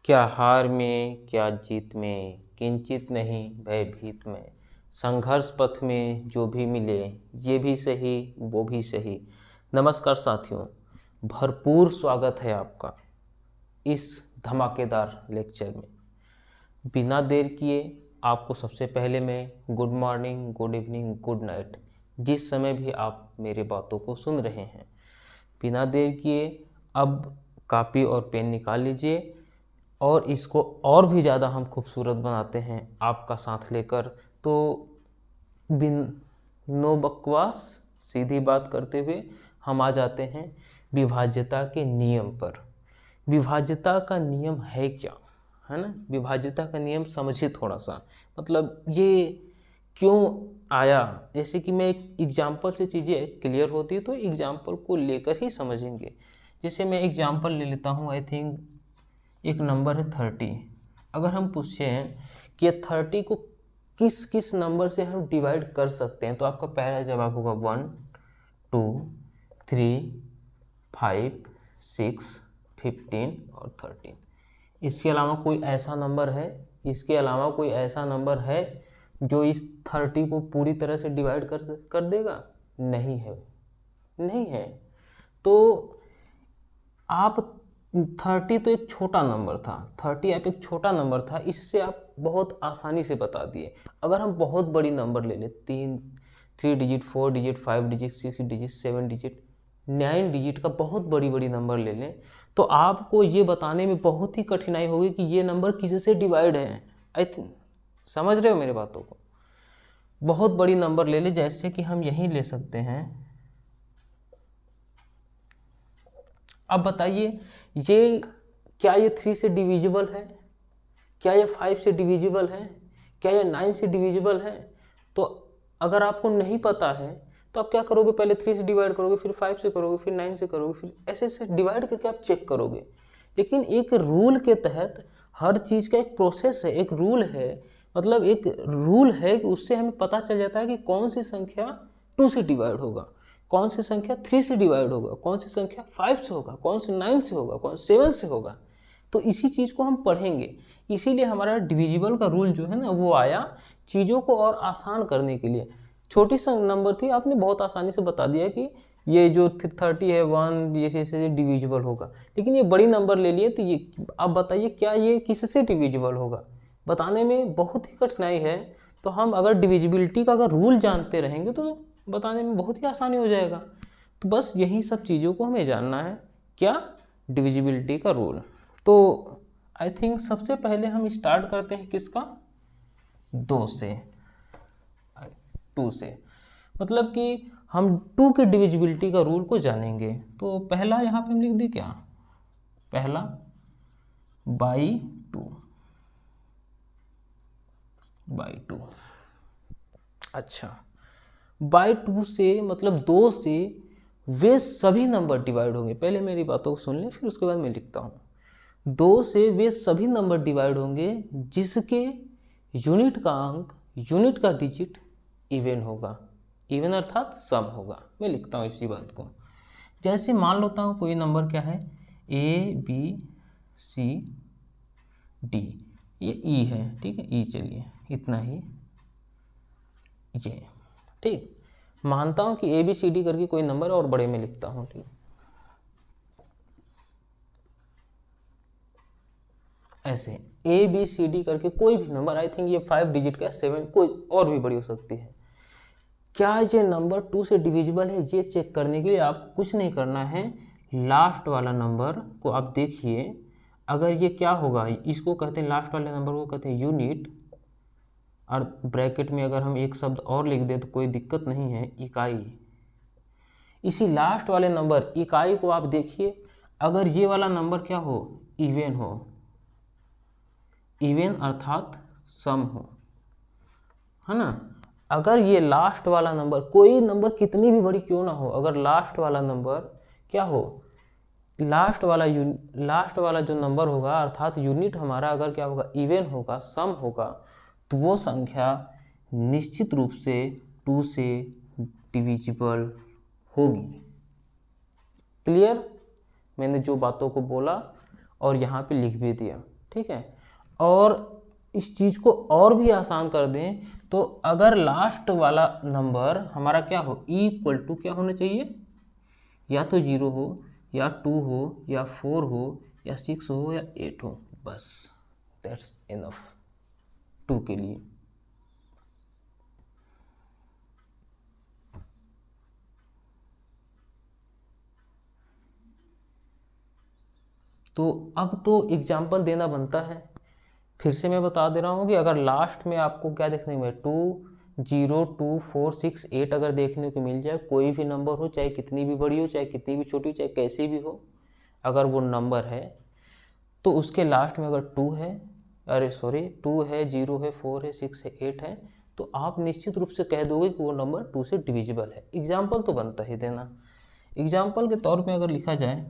क्या हार में क्या जीत में, किंचित नहीं भयभीत में। संघर्ष पथ में जो भी मिले, ये भी सही वो भी सही। नमस्कार साथियों, भरपूर स्वागत है आपका इस धमाकेदार लेक्चर में। बिना देर किए आपको सबसे पहले मैं good morning, good evening, good night, जिस समय भी आप मेरे बातों को सुन रहे हैं, बिना देर किए अब कॉपी और पेन निकाल लीजिए और इसको और भी ज़्यादा हम खूबसूरत बनाते हैं आपका साथ लेकर। तो बिन नो बकवास, सीधी बात करते हुए हम आ जाते हैं विभाज्यता के नियम पर। विभाज्यता का नियम है क्या, है ना। विभाज्यता का नियम समझिए थोड़ा सा, मतलब ये क्यों आया। जैसे कि मैं एक एग्जाम्पल से चीज़ें क्लियर होती है तो एग्जाम्पल को लेकर ही समझेंगे। जैसे मैं एग्जाम्पल ले लेता हूँ, आई थिंक एक नंबर है 30। अगर हम पूछें कि 30 को किस किस नंबर से हम डिवाइड कर सकते हैं, तो आपका पहला जवाब होगा 1, 2, 3, 5, 6, 15 और 13। इसके अलावा कोई ऐसा नंबर है, इसके अलावा कोई ऐसा नंबर है जो इस 30 को पूरी तरह से डिवाइड कर देगा? नहीं है, नहीं है। तो आप 30 तो एक छोटा नंबर था, 30 आप एक छोटा नंबर था, इससे आप बहुत आसानी से बता दिए। अगर हम बहुत बड़ी नंबर ले लें, 3 digit, 4 digit, 5 digit, 6 digit, 7 digit, 9 digit का बहुत बड़ी बड़ी नंबर ले लें, तो आपको ये बताने में बहुत ही कठिनाई होगी कि ये नंबर किससे डिवाइड है। आई थिंक समझ रहे हो मेरे बातों को। बहुत बड़ी नंबर ले लें, जैसे कि हम यही ले सकते हैं। अब बताइए, ये क्या ये 3 से डिविजिबल है? क्या ये 5 से डिविजिबल है? क्या ये 9 से डिविजिबल है? तो अगर आपको नहीं पता है तो आप क्या करोगे, पहले 3 से डिवाइड करोगे, फिर 5 से करोगे, फिर 9 से करोगे, फिर ऐसे ऐसे डिवाइड करके आप चेक करोगे। लेकिन एक रूल के तहत हर चीज़ का एक प्रोसेस है, एक रूल है, मतलब एक रूल है कि उससे हमें पता चल जाता है कि कौन सी संख्या 2 से डिवाइड होगा, कौन सी संख्या 3 से डिवाइड होगा, कौन सी संख्या 5 से होगा, कौन सी 9 से होगा, कौन 7 से होगा। तो इसी चीज़ को हम पढ़ेंगे। इसीलिए हमारा डिविजिबल का रूल जो है ना वो आया, चीज़ों को और आसान करने के लिए। छोटी सा नंबर थी, आपने बहुत आसानी से बता दिया कि ये जो 30 है 1, ये ऐसे डिविजिबल होगा। लेकिन ये बड़ी नंबर ले लिए, तो ये आप बताइए क्या ये किससे डिविजिबल होगा, बताने में बहुत ही कठिनाई है। तो हम अगर डिविजिबिलिटी का अगर रूल जानते रहेंगे तो बताने में बहुत ही आसानी हो जाएगा। तो बस यही सब चीज़ों को हमें जानना है, क्या, डिविजिबिलिटी का रूल। तो आई थिंक सबसे पहले हम स्टार्ट करते हैं किसका, 2 से, 2 से, मतलब कि हम 2 के डिविजिबिलिटी का रूल को जानेंगे। तो पहला यहाँ पे हम लिख दें क्या, पहला बाई 2, बाई 2। अच्छा, बाई 2 से मतलब 2 से वे सभी नंबर डिवाइड होंगे। पहले मेरी बातों को सुन लें, फिर उसके बाद मैं लिखता हूँ। 2 से वे सभी नंबर डिवाइड होंगे जिसके यूनिट का अंक, यूनिट का डिजिट इवन होगा। इवन अर्थात सम होगा। मैं लिखता हूँ इसी बात को। जैसे मान लेता हूँ कोई नंबर क्या है, ABCD, ये ई है, ठीक है, ई, चलिए इतना ही, ये ठीक। मानता हूँ कि ABCD करके कोई नंबर और बड़े में लिखता हूँ, ठीक। ऐसे ABCD करके कोई भी नंबर, आई थिंक ये 5 डिजिट का, 7, कोई और भी बड़ी हो सकती है। क्या ये नंबर 2 से डिविजिबल है, ये चेक करने के लिए आपको कुछ नहीं करना है। लास्ट वाला नंबर को आप देखिए, अगर ये क्या होगा, इसको कहते हैं, लास्ट वाले नंबर को कहते हैं यूनिट, और ब्रैकेट में अगर हम एक शब्द और लिख दें तो कोई दिक्कत नहीं है, इकाई। इसी लास्ट वाले नंबर इकाई को आप देखिए, अगर ये वाला नंबर क्या हो, इवन हो, इवन अर्थात सम हो, है ना। अगर ये लास्ट वाला नंबर, कोई नंबर कितनी भी बड़ी क्यों ना हो, अगर लास्ट वाला नंबर क्या हो, लास्ट वाला जो नंबर होगा अर्थात यूनिट हमारा अगर क्या होगा, इवन होगा, सम होगा, तो वो संख्या निश्चित रूप से 2 से डिविजिबल होगी। क्लियर, मैंने जो बातों को बोला और यहाँ पे लिख भी दिया, ठीक है। और इस चीज़ को और भी आसान कर दें तो अगर लास्ट वाला नंबर हमारा क्या हो, ई इक्वल टू क्या होना चाहिए, या तो 0 हो या 2 हो या 4 हो या 6 हो या 8 हो, बस दैट्स इनफ 2 के लिए। तो अब तो एग्जाम्पल देना बनता है। फिर से मैं बता दे रहा हूँ कि अगर लास्ट में आपको क्या देखने को मिले, 2 0 2 4 6 8 अगर देखने को मिल जाए, कोई भी नंबर हो, चाहे कितनी भी बड़ी हो चाहे कितनी भी छोटी हो चाहे कैसी भी हो, अगर वो नंबर है तो उसके लास्ट में अगर 2 है, 2 है, 0 है, 4 है, 6 है, 8 है, तो आप निश्चित रूप से कह दोगे कि वो नंबर 2 से डिविजिबल है। एग्जाम्पल तो बनता ही देना। एग्जाम्पल के तौर पे अगर लिखा जाए,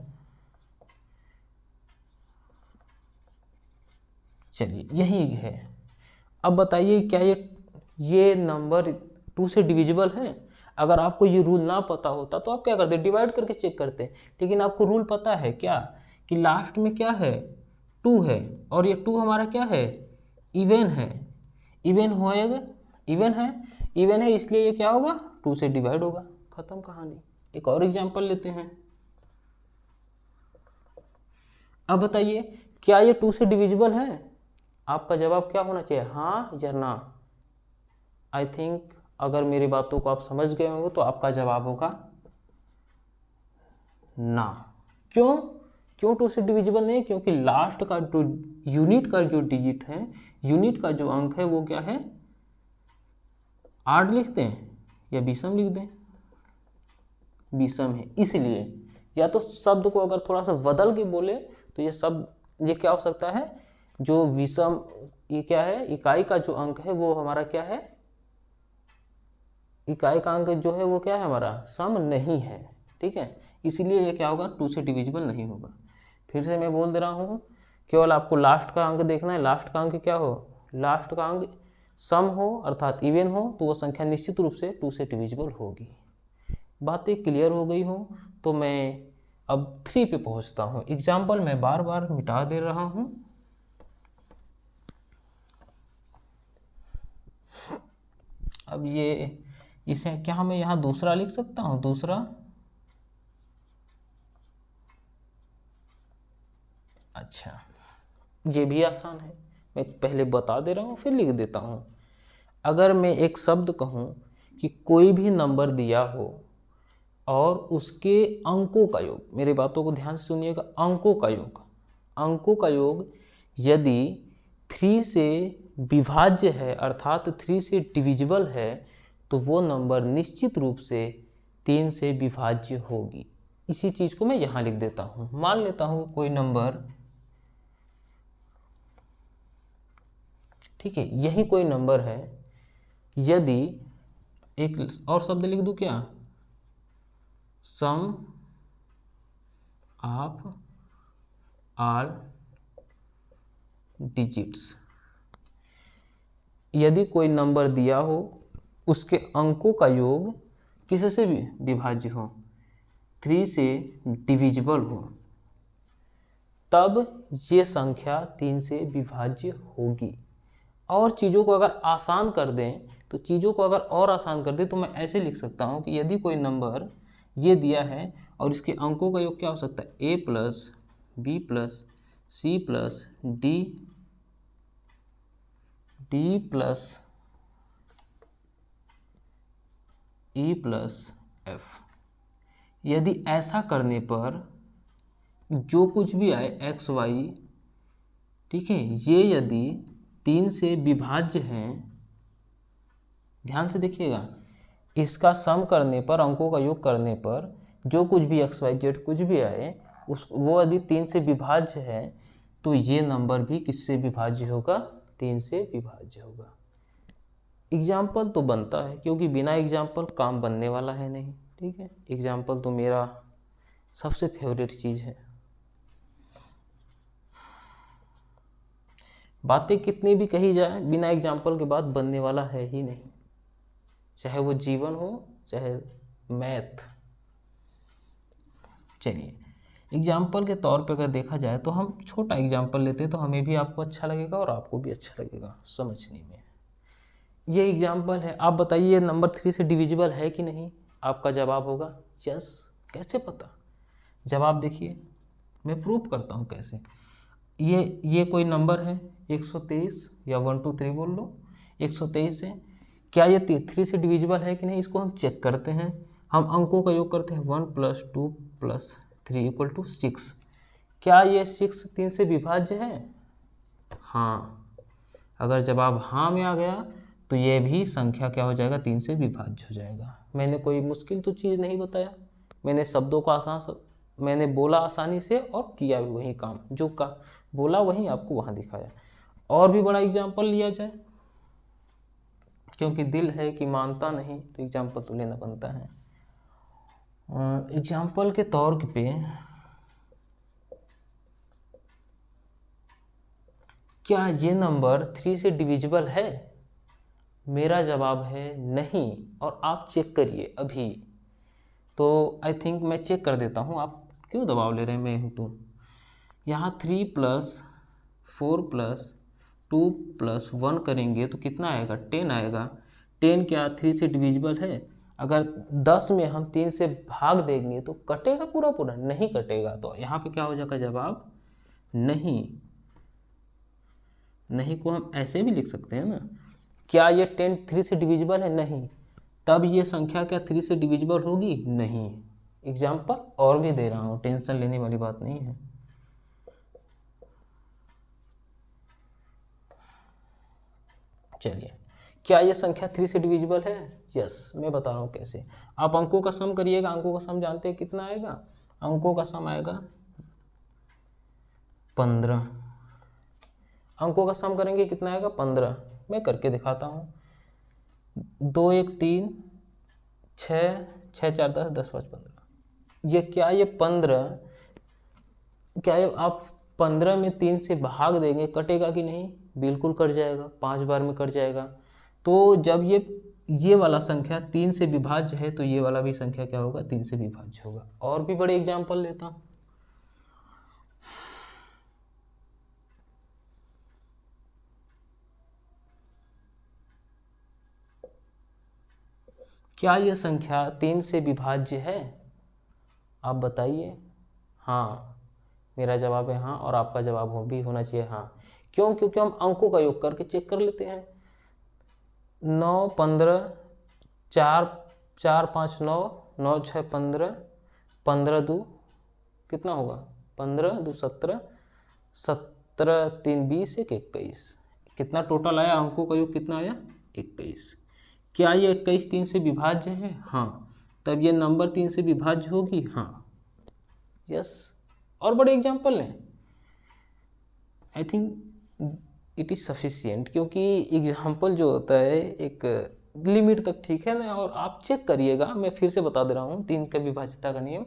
चलिए यही है। अब बताइए क्या ये नंबर 2 से डिविजिबल है? अगर आपको ये रूल ना पता होता तो आप क्या करते, डिवाइड करके चेक करते। लेकिन आपको रूल पता है क्या कि लास्ट में क्या है, 2 है, और ये 2 हमारा क्या है, इवन है। इवन होएगा, इवन है इसलिए ये क्या होगा, 2 से डिवाइड होगा, खत्म कहानी। एक और एग्जांपल लेते हैं। अब बताइए क्या ये 2 से डिविजिबल है? आपका जवाब क्या होना चाहिए, हाँ या ना। आई थिंक अगर मेरी बातों को आप समझ गए होंगे तो आपका जवाब होगा ना। क्यों? क्यों 2 से डिविजिबल नहीं? क्योंकि लास्ट का जो यूनिट का जो डिजिट है, यूनिट का जो अंक है वो क्या है, 8 लिख दें या विषम लिख दें, विषम है। इसलिए या तो शब्द को अगर थोड़ा सा बदल के बोले तो ये शब्द, ये क्या हो सकता है, जो विषम, ये क्या है, इकाई का जो अंक है वो हमारा क्या है, इकाई का अंक जो है वो क्या है हमारा, सम नहीं है, ठीक है। इसीलिए ये क्या होगा, 2 से डिविजिबल नहीं होगा। फिर से मैं बोल दे रहा हूँ, केवल आपको लास्ट का अंक देखना है। लास्ट का अंक क्या हो, लास्ट का अंक सम हो अर्थात इवन हो तो वो संख्या निश्चित रूप से 2 से डिविजिबल होगी। बातें क्लियर हो गई हो तो मैं अब 3 पे पहुँचता हूँ। एग्जाम्पल मैं बार बार मिटा दे रहा हूँ। अब ये इसे क्या मैं यहाँ दूसरा लिख सकता हूँ, दूसरा, अच्छा ये भी आसान है, मैं पहले बता दे रहा हूँ फिर लिख देता हूँ। अगर मैं एक शब्द कहूँ कि कोई भी नंबर दिया हो और उसके अंकों का योग, मेरी बातों को ध्यान से सुनिएगा, अंकों का योग, अंकों का योग यदि 3 से विभाज्य है अर्थात 3 से डिविजिबल है तो वो नंबर निश्चित रूप से 3 से विभाज्य होगी। इसी चीज़ को मैं यहाँ लिख देता हूँ। मान लेता हूँ कोई नंबर, ठीक है, यही कोई नंबर है, यदि एक और शब्द लिख दूँ क्या, सम ऑफ ऑल डिजिट्स, यदि कोई नंबर दिया हो उसके अंकों का योग किससे भी विभाज्य हो, 3 से डिविजिबल हो, तब ये संख्या 3 से विभाज्य होगी। और चीज़ों को अगर आसान कर दें तो चीज़ों को अगर और आसान कर दें तो मैं ऐसे लिख सकता हूँ कि यदि कोई नंबर ये दिया है और इसके अंकों का योग क्या हो सकता है, a plus B plus C plus D plus E plus F. यदि ऐसा करने पर जो कुछ भी आए एक्स वाई, ठीक है, ये यदि 3 से विभाज्य हैं, ध्यान से देखिएगा, इसका सम करने पर, अंकों का योग करने पर जो कुछ भी एक्स वाई जेड कुछ भी आए वो यदि 3 से विभाज्य है तो ये नंबर भी किससे विभाज्य होगा, 3 से विभाज्य होगा। एग्जाम्पल तो बनता है क्योंकि बिना एग्जाम्पल काम बनने वाला है नहीं, ठीक है। एग्जाम्पल तो मेरा सबसे फेवरेट चीज़ है। बातें कितनी भी कही जाए बिना एग्जाम्पल के बाद बनने वाला है ही नहीं, चाहे वो जीवन हो चाहे मैथ। चलिए एग्जाम्पल के तौर पे अगर देखा जाए तो हम छोटा एग्जाम्पल लेते हैं तो हमें भी आपको अच्छा लगेगा और आपको भी अच्छा लगेगा समझने में। ये एग्जाम्पल है, आप बताइए नंबर 3 से डिविजिबल है कि नहीं? आपका जवाब होगा यस। कैसे पता? जवाब देखिए, मैं प्रूफ करता हूँ कैसे। ये कोई नंबर है 123 या 1 2 3 बोल लो, 123 है। क्या ये 3 से डिविजिबल है कि नहीं, इसको हम चेक करते हैं। हम अंकों का योग करते हैं, 1 + 2 + 3 = 6। क्या ये 6 3 से विभाज्य है? हाँ। अगर जवाब हाँ में आ गया तो ये भी संख्या क्या हो जाएगा, 3 से विभाज्य हो जाएगा। मैंने कोई मुश्किल तो चीज़ नहीं बताया, मैंने शब्दों का मैंने बोला आसानी से और किया भी वही काम, जो का बोला वही आपको वहाँ दिखाया। और भी बड़ा एग्जाम्पल लिया जाए, क्योंकि दिल है कि मानता नहीं तो एग्जाम्पल तो लेना बनता है। एग्जाम्पल के तौर पे क्या ये नंबर 3 से डिविजिबल है? मेरा जवाब है नहीं, और आप चेक करिए अभी। तो आई थिंक मैं चेक कर देता हूँ, आप क्यों दबाव ले रहे हैं, मैं हूँ तो। यहाँ 3 + 4 + 2 + 1 करेंगे तो कितना आएगा, 10 आएगा। 10 क्या 3 से डिविजिबल है? अगर 10 में हम 3 से भाग देंगे तो कटेगा पूरा पूरा? नहीं कटेगा। तो यहाँ पे क्या हो जाएगा जवाब, नहीं। नहीं को हम ऐसे भी लिख सकते हैं ना। क्या ये 10 3 से डिविजिबल है? नहीं। तब ये संख्या क्या 3 से डिविजिबल होगी? नहीं। एग्जाम्पल और भी दे रहा हूँ, टेंशन लेने वाली बात नहीं है। चलिए, क्या ये संख्या 3 से डिविजिबल है? यस, मैं बता रहा हूँ कैसे। आप अंकों का सम करिएगा, अंकों का सम जानते हैं कितना आएगा? अंकों का सम आएगा 15। अंकों का सम करेंगे कितना आएगा? 15। मैं करके दिखाता हूँ। 2 1 3 6 6 4 10 10 5 15। ये क्या, ये 15, क्या ये आप 15 में 3 से भाग देंगे, कटेगा कि नहीं? बिल्कुल कट जाएगा, 5 बार में कट जाएगा। तो जब ये वाला संख्या 3 से विभाज्य है तो ये वाला भी संख्या क्या होगा, 3 से विभाज्य होगा। और भी बड़े एग्जाम्पल लेता हूँ। क्या ये संख्या 3 से विभाज्य है? आप बताइए। हाँ, मेरा जवाब है हाँ, और आपका जवाब भी होना चाहिए हाँ। क्यों? क्योंकि हम अंकों का योग करके चेक कर लेते हैं। 9 15 4 4 5 9 9 6 15 15 2 कितना होगा, 15 2 17 17 3 20 1 21। कितना टोटल आया, अंकों का योग कितना आया, 21। क्या ये 21 3 से विभाज्य है? हाँ। तब ये नंबर 3 से विभाज्य होगी? हाँ। यस। और बड़े एग्जाम्पल हैं, I think it is sufficient, क्योंकि एग्जाम्पल जो होता है एक लिमिट तक ठीक है ना। और आप चेक करिएगा, मैं फिर से बता दे रहा हूँ 3 का विभाज्यता का नियम।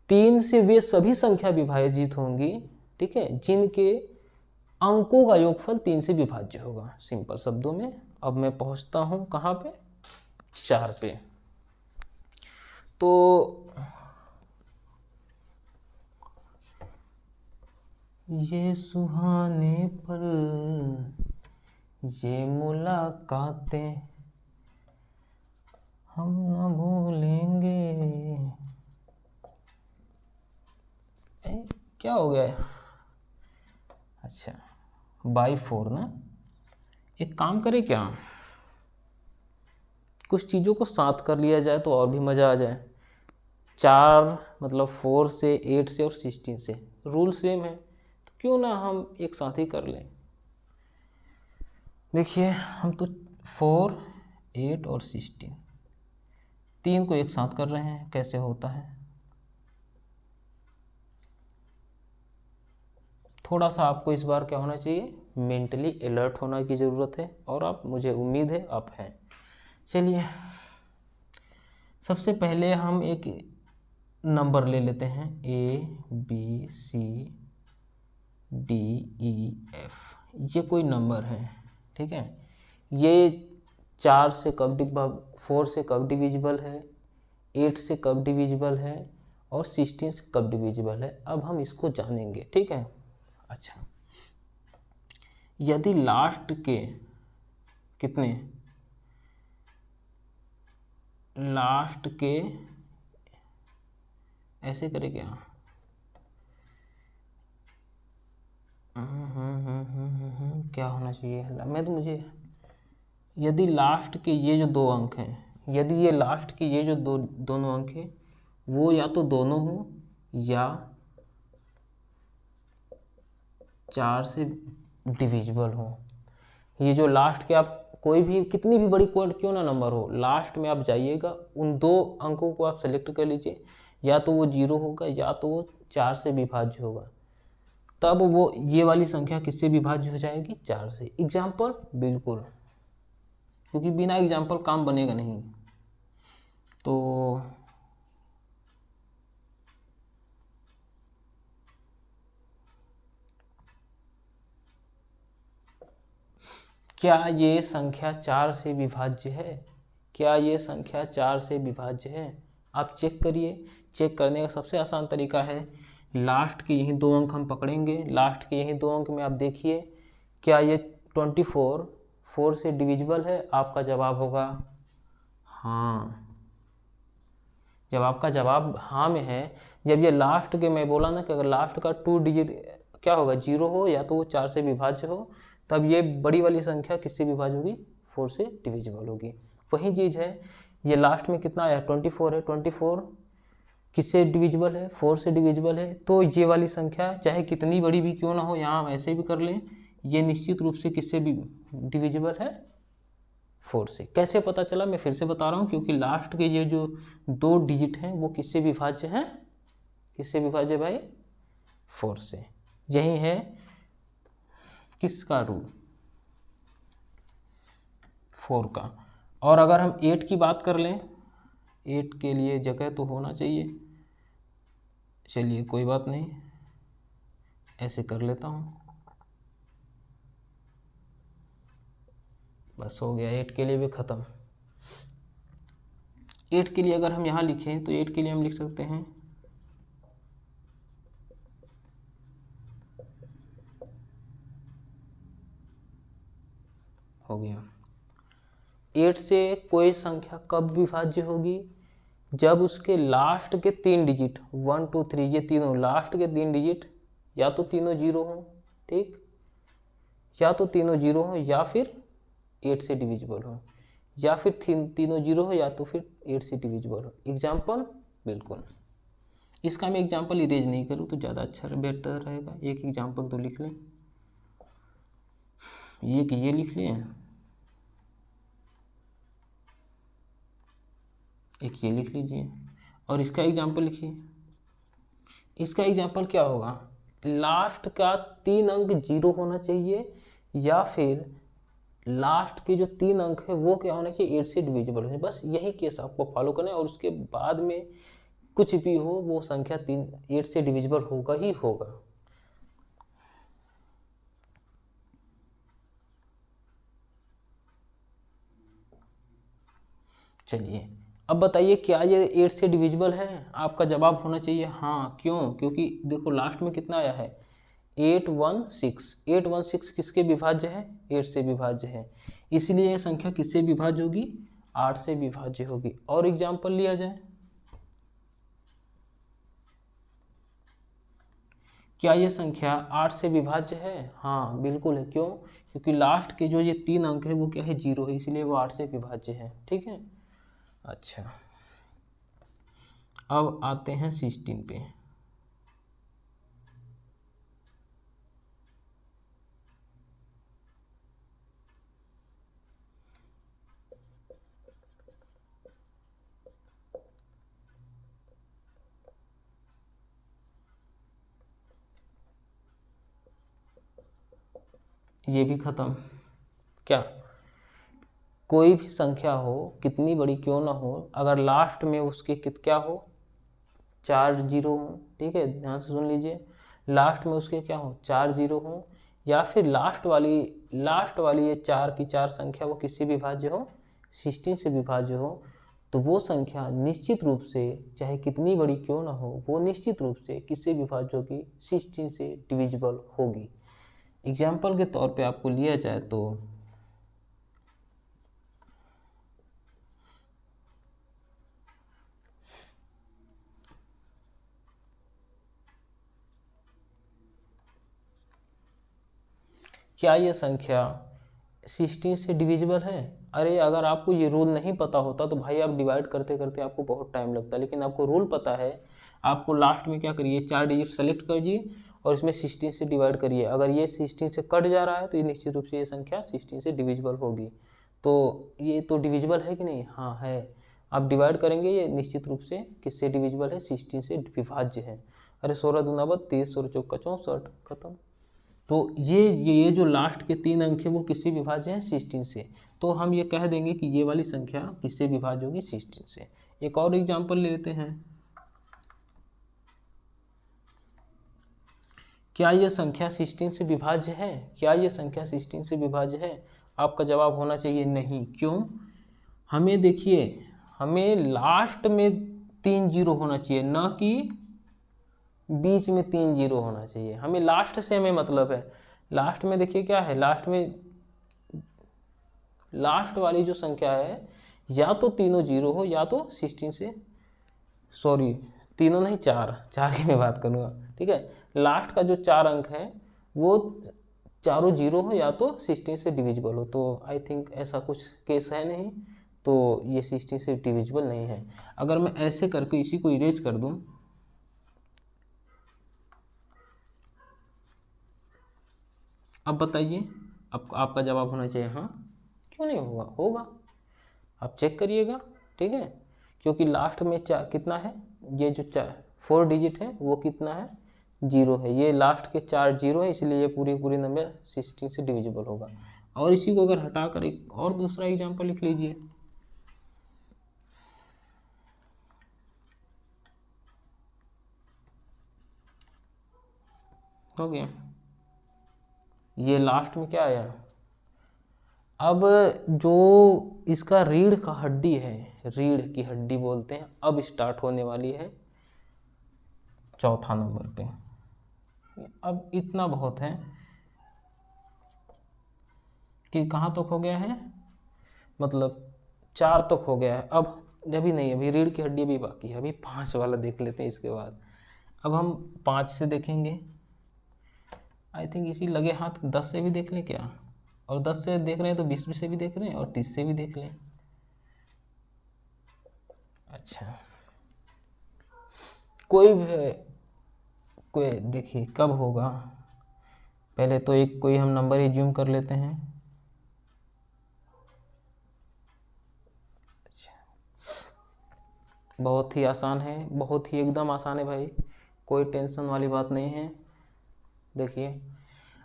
3 से वे सभी संख्या विभाजित होंगी, ठीक है, जिनके अंकों का योगफल 3 से विभाज्य होगा। सिंपल शब्दों में अब मैं पहुंचता हूं कहां पे, 4 पे। तो ये सुहाने पल, ये मुलाकातें हम न भूलेंगे। क्या हो गया? अच्छा, बाई 4 ना। एक काम करें क्या, कुछ चीज़ों को साथ कर लिया जाए तो और भी मज़ा आ जाए। 4 मतलब 4 से 8 से और 16 से रूल सेम है, तो क्यों ना हम एक साथ ही कर लें। देखिए, हम तो 4 8 और 16 3 को एक साथ कर रहे हैं, कैसे होता है। थोड़ा सा आपको इस बार क्या होना चाहिए, मेंटली अलर्ट होना की ज़रूरत है, और आप, मुझे उम्मीद है आप हैं। चलिए, सबसे पहले हम एक नंबर ले लेते हैं, ABCDEF। ये कोई नंबर है, ठीक है। ये 4 से कब 4 से कब डिविजिबल है, 8 से कब डिविजिबल है, और 16 से कब डिविजिबल है, अब हम इसको जानेंगे। ठीक है। अच्छा, यदि लास्ट के कितने, लास्ट के ऐसे करे क्या, क्या होना चाहिए, मैं तो मुझे, यदि लास्ट के ये जो दो अंक हैं, यदि ये लास्ट के ये जो दोनों अंक हैं वो या तो दोनों हो या 4 से डिविजिबल हो। ये जो लास्ट के, आप कोई भी कितनी भी बड़ी क्यों ना नंबर हो, लास्ट में आप जाइएगा, उन दो अंकों को आप सेलेक्ट कर लीजिए, या तो वो 0 होगा या तो वो 4 से विभाज्य होगा, तब वो ये वाली संख्या किससे विभाज्य हो जाएगी, 4 से। एग्जाम्पल, बिल्कुल, क्योंकि बिना एग्जाम्पल काम बनेगा नहीं। तो क्या ये संख्या 4 से विभाज्य है, क्या ये संख्या 4 से विभाज्य है, आप चेक करिए। चेक करने का सबसे आसान तरीका है, लास्ट के यही दो अंक हम पकड़ेंगे, लास्ट के यही दो अंक में आप देखिए क्या ये 24 4 से डिविजिबल है, आपका जवाब होगा हाँ। जब आपका जवाब हाँ में है, जब ये लास्ट के, मैं बोला ना कि अगर लास्ट का 2 डिजिट क्या होगा, 0 हो या तो वो 4 से विभाज्य हो, तब ये बड़ी वाली संख्या किससे विभाज्य होगी, 4 से डिविजिबल होगी। वही चीज़ है, ये लास्ट में कितना आया, 24 है, 24 किससे डिविजिबल है, 4 से डिविजिबल है, तो ये वाली संख्या चाहे कितनी बड़ी भी क्यों ना हो, यहाँ हम ऐसे भी कर लें, ये निश्चित रूप से किससे भी डिविजिबल है, 4 से। कैसे पता चला, मैं फिर से बता रहा हूँ, क्योंकि लास्ट के ये जो दो डिजिट हैं वो किससे विभाज्य हैं, किससे विभाज्य भाई, 4 से। यही है किसका रूल, 4 का। और अगर हम 8 की बात कर लें, 8 के लिए जगह तो होना चाहिए, चलिए कोई बात नहीं, ऐसे कर लेता हूँ, बस हो गया, 8 के लिए भी ख़त्म। 8 के लिए अगर हम यहाँ लिखें तो 8 के लिए हम लिख सकते हैं हो गया। 8 से कोई संख्या कब विभाज्य होगी, जब उसके लास्ट के 3 डिजिट 1 2 3, ये तीनों लास्ट के 3 डिजिट या तो तीनों 0 हो, ठीक, या तो तीनों 0 हो या फिर 8 से डिविजिबल हो, या फिर तीनों 0 हो या तो फिर 8 से डिविजिबल हो। एग्जाम्पल, बिल्कुल, इसका मैं एग्जाम्पल इरेज नहीं करूँ तो ज़्यादा अच्छा बेहतर रहेगा, एक एग्जाम्पल तो लिख लें, ये लिख लें, एक ये लिख लीजिए, और इसका एग्जाम्पल लिखिए। इसका एग्जाम्पल क्या होगा, लास्ट का 3 अंक 0 होना चाहिए, या फिर लास्ट के जो 3 अंक है वो क्या होना चाहिए, 8 से डिविजिबल होना, बस यही केस आपको फॉलो करना है, और उसके बाद में कुछ भी हो वो संख्या 8 से डिविजिबल होगा ही होगा। चलिए अब बताइए, क्या ये 8 से डिविजिबल है, आपका जवाब होना चाहिए हाँ। क्यों, क्योंकि देखो लास्ट में कितना आया है, 816, 816 किसके विभाज्य है, 8 से विभाज्य है, इसलिए ये संख्या किससे विभाज्य होगी, 8 से विभाज्य होगी। और एग्जाम्पल लिया जाए, क्या ये संख्या 8 से विभाज्य है, हाँ बिल्कुल है। क्यों, क्योंकि लास्ट के जो ये 3 अंक है वो क्या है, 0 है, इसलिए वो 8 से विभाज्य है, ठीक है। अच्छा, अब आते हैं 16 पे। ये भी खत्म। क्या, कोई भी संख्या हो कितनी बड़ी क्यों ना हो, अगर लास्ट में उसके क्या हो, 4 0 हो, ठीक है, ध्यान से सुन लीजिए, लास्ट में उसके क्या हो, 4 0 हो, या फिर लास्ट वाली ये 4 की 4 संख्या वो किससे विभाज्य हो, 16 से विभाज्य हो, तो वो संख्या निश्चित रूप से चाहे कितनी बड़ी क्यों ना हो, वो निश्चित रूप से किससे विभाज्य होगी, 16 से डिविजिबल होगी। एग्जाम्पल के तौर पे आपको लिया जाए तो क्या ये संख्या 16 से डिविजिबल है? अरे अगर आपको ये रूल नहीं पता होता तो भाई आप डिवाइड करते करते आपको बहुत टाइम लगता, लेकिन आपको रूल पता है। आपको लास्ट में क्या करिए, 4 डिजिट सेलेक्ट करिए और इसमें 16 से डिवाइड करिए। अगर ये 16 से कट जा रहा है तो ये निश्चित रूप से ये संख्या 16 से डिविजिबल होगी। तो ये तो डिविजिबल है कि नहीं? हाँ है। आप डिवाइड करेंगे, ये निश्चित रूप से किससे डिविजिबल है, 16 से विभाज्य है। अरे 16 दूना 32, 16 चौका 64, खत्म। तो ये जो लास्ट के 3 अंक है वो किससे विभाज्य हैं, 16 से। तो हम ये कह देंगे कि ये वाली संख्या किससे विभाज्य होगी, 16 से। एक और एग्जांपल ले लेते हैं। क्या ये संख्या 16 से विभाज्य है? क्या ये संख्या 16 से विभाज्य है? आपका जवाब होना चाहिए नहीं। क्यों? हमें देखिए, हमें लास्ट में 3 जीरो होना चाहिए, ना कि बीच में 3 जीरो होना चाहिए। हमें लास्ट से हमें मतलब है। लास्ट में देखिए क्या है, लास्ट वाली जो संख्या है या तो तीनों जीरो हो या तो 16 से, सॉरी तीनों नहीं, चार की मैं बात करूँगा, ठीक है। लास्ट का जो 4 अंक है वो चारों जीरो हो या तो 16 से डिविजिबल हो। तो आई थिंक ऐसा कुछ केस है नहीं, तो ये 16 से डिविजिबल नहीं है। अगर मैं ऐसे करके इसी को इरेज कर दूं, अब बताइए, आपका जवाब होना चाहिए हाँ। क्यों नहीं होगा? होगा, आप चेक करिएगा, ठीक है। क्योंकि लास्ट में कितना है, ये जो 4 डिजिट है वो कितना है, जीरो है। ये लास्ट के 4 जीरो है, इसलिए ये पूरी नंबर 16 से डिविजिबल होगा। और इसी को अगर हटाकर एक और दूसरा एग्जाम्पल लिख लीजिए। हो गया, ये लास्ट में क्या आया। अब जो इसका रीढ़ का हड्डी है, रीढ़ की हड्डी बोलते हैं, अब स्टार्ट होने वाली है चौथा नंबर पे। अब इतना बहुत है कि कहाँ तक हो गया है, मतलब 4 तक हो गया है। अब अभी नहीं, अभी रीढ़ की हड्डी भी बाकी है, अभी 5 वाला देख लेते हैं इसके बाद। अब हम 5 से देखेंगे, आई थिंक इसी लगे हाथ 10 से भी देख लें क्या, और 10 से देख रहे हैं तो 20 से भी देख रहे हैं और 30 से भी देख लें। अच्छा, कोई देखिए कब होगा, पहले तो एक कोई हम नंबर एज्यूम कर लेते हैं। अच्छा, बहुत ही आसान है, बहुत ही एकदम आसान है भाई, कोई टेंशन वाली बात नहीं है। देखिए,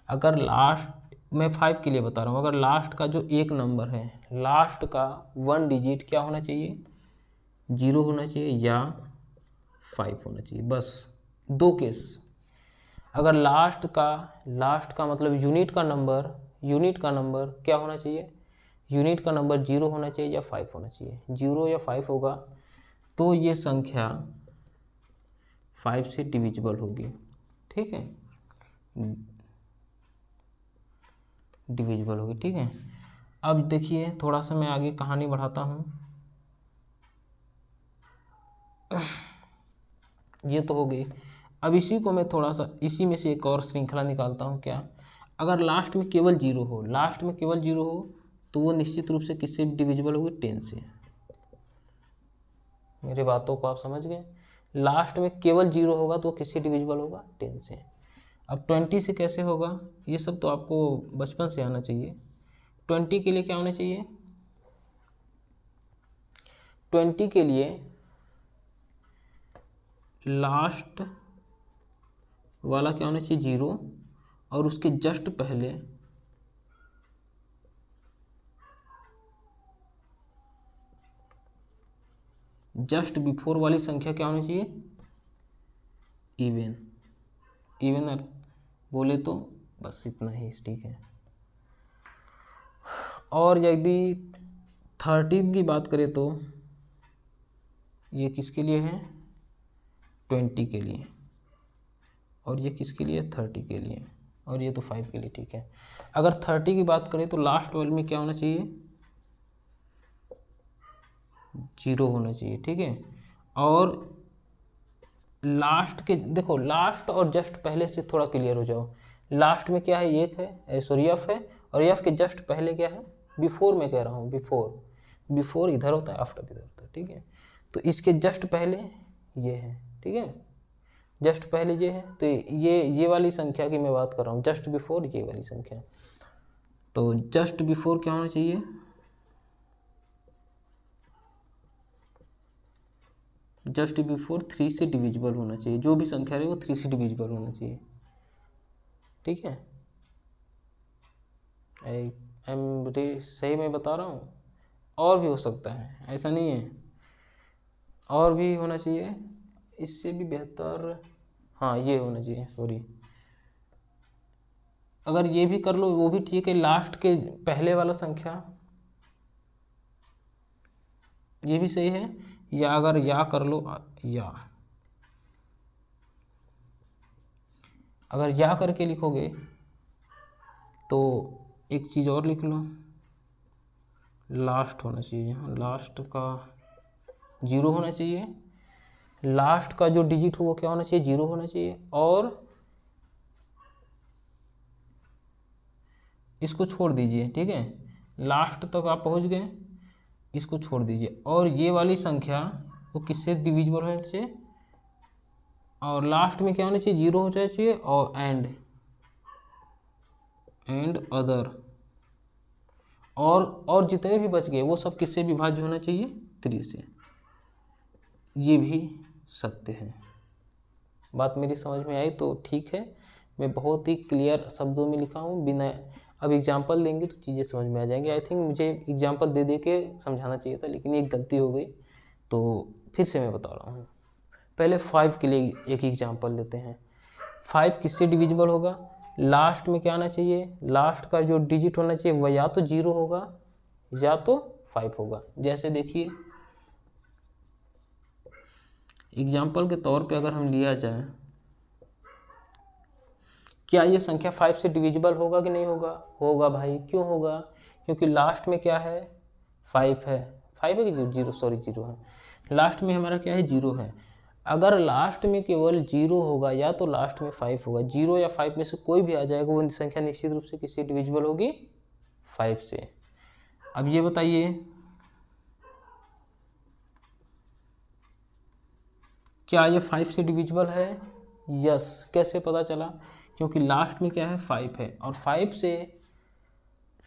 अगर लास्ट, मैं 5 के लिए बता रहा हूँ, अगर लास्ट का जो एक नंबर है, लास्ट का 1 डिजिट क्या होना चाहिए, 0 होना चाहिए या 5 होना चाहिए, बस 2 केस। अगर लास्ट का मतलब यूनिट का नंबर क्या होना चाहिए, यूनिट का नंबर 0 होना चाहिए या 5 होना चाहिए। 0 या 5 होगा तो ये संख्या 5 से डिविजिबल होगी, ठीक है, डिविजिबल होगी, ठीक है। अब देखिए थोड़ा सा मैं आगे कहानी बढ़ाता हूँ। ये तो हो गई। अब इसी को मैं थोड़ा सा, इसी में से एक और श्रृंखला निकालता हूँ। क्या? अगर लास्ट में केवल जीरो हो, तो वो निश्चित रूप से किससे डिविजिबल होगी, 10 से। मेरी बातों को आप समझ गए। लास्ट में केवल जीरो होगा तो किससे डिविजिबल होगा, 10 से। अब 20 से कैसे होगा, ये सब तो आपको बचपन से आना चाहिए। 20 के लिए क्या होना चाहिए, 20 के लिए लास्ट वाला क्या होना चाहिए, 0, और उसके जस्ट पहले जस्ट बिफोर वाली संख्या क्या होनी चाहिए, इवन अर्थ बोले तो बस इतना ही, ठीक है। और यदि 13 की बात करें तो ये किसके लिए है? 20 के लिए, और ये किसके लिए? 30 के लिए, और ये तो 5 के लिए। ठीक है, अगर 30 की बात करें तो लास्ट वाले में क्या होना चाहिए? 0 होना चाहिए। ठीक है, और लास्ट के देखो, लास्ट और जस्ट पहले से थोड़ा क्लियर हो जाओ। लास्ट में क्या है? 1 है, सॉरी एफ है, और एफ के जस्ट पहले क्या है? बिफोर में कह रहा हूँ, बिफोर। बिफोर इधर होता है, आफ्टर इधर होता है। ठीक है, तो इसके जस्ट पहले ये है। ठीक है, जस्ट पहले ये है, तो ये वाली संख्या की मैं बात कर रहा हूँ, जस्ट बिफोर ये वाली संख्या। तो जस्ट बिफोर क्या होना चाहिए? जस्ट बिफोर 3 से डिविजिबल होना चाहिए। जो भी संख्या रहे वो 3 से डिविजिबल होना चाहिए। ठीक है, सही मैं बता रहा हूँ? और भी हो सकता है, ऐसा नहीं है, और भी होना चाहिए, इससे भी बेहतर। हाँ, ये होना चाहिए, सॉरी। अगर ये भी कर लो वो भी ठीक है। लास्ट के पहले वाला संख्या ये भी सही है, या अगर या कर लो, या अगर या करके लिखोगे तो एक चीज़ और लिख लो, लास्ट होना चाहिए। यहाँ लास्ट का 0 होना चाहिए, लास्ट का जो डिजिट हो वो क्या होना चाहिए? 0 होना चाहिए, और इसको छोड़ दीजिए। ठीक है, लास्ट तक आप पहुँच गए, इसको छोड़ दीजिए, और ये वाली संख्या वो किससे डिविजिबल होना चाहिए? और लास्ट में क्या होना चाहिए? 0 हो जाना चाहिए, और एंड अदर, और जितने भी बच गए वो सब किससे विभाज्य होना चाहिए? 3 से। ये भी सत्य है। बात मेरी समझ में आई तो ठीक है। मैं बहुत ही क्लियर शब्दों में लिखा हूँ, बिना अब एग्जाम्पल देंगे तो चीज़ें समझ में आ जाएंगी। आई थिंक मुझे एग्जाम्पल दे के समझाना चाहिए था, लेकिन एक गलती हो गई, तो फिर से मैं बता रहा हूँ। पहले 5 के लिए एक एग्जाम्पल लेते हैं। 5 किससे डिविजिबल होगा? लास्ट में क्या आना चाहिए? लास्ट का जो डिजिट होना चाहिए वह या तो 0 होगा या तो 5 होगा। जैसे देखिए, एग्जाम्पल के तौर पे अगर हम लिया जाए, क्या ये संख्या 5 से डिविजिबल होगा कि नहीं होगा? होगा भाई। क्यों होगा? क्योंकि लास्ट में क्या है? 5 है। 5 है कि 0? सॉरी 0 है। लास्ट में हमारा क्या है? 0 है। अगर लास्ट में केवल 0 होगा या तो लास्ट में 5 होगा, 0 या 5 में से कोई भी आ जाएगा, वो संख्या निश्चित रूप से किससे डिविजिबल होगी? 5 से। अब ये बताइए, क्या ये 5 से डिविजिबल है? यस। कैसे पता चला? क्योंकि लास्ट में क्या है? 5 है, और 5 से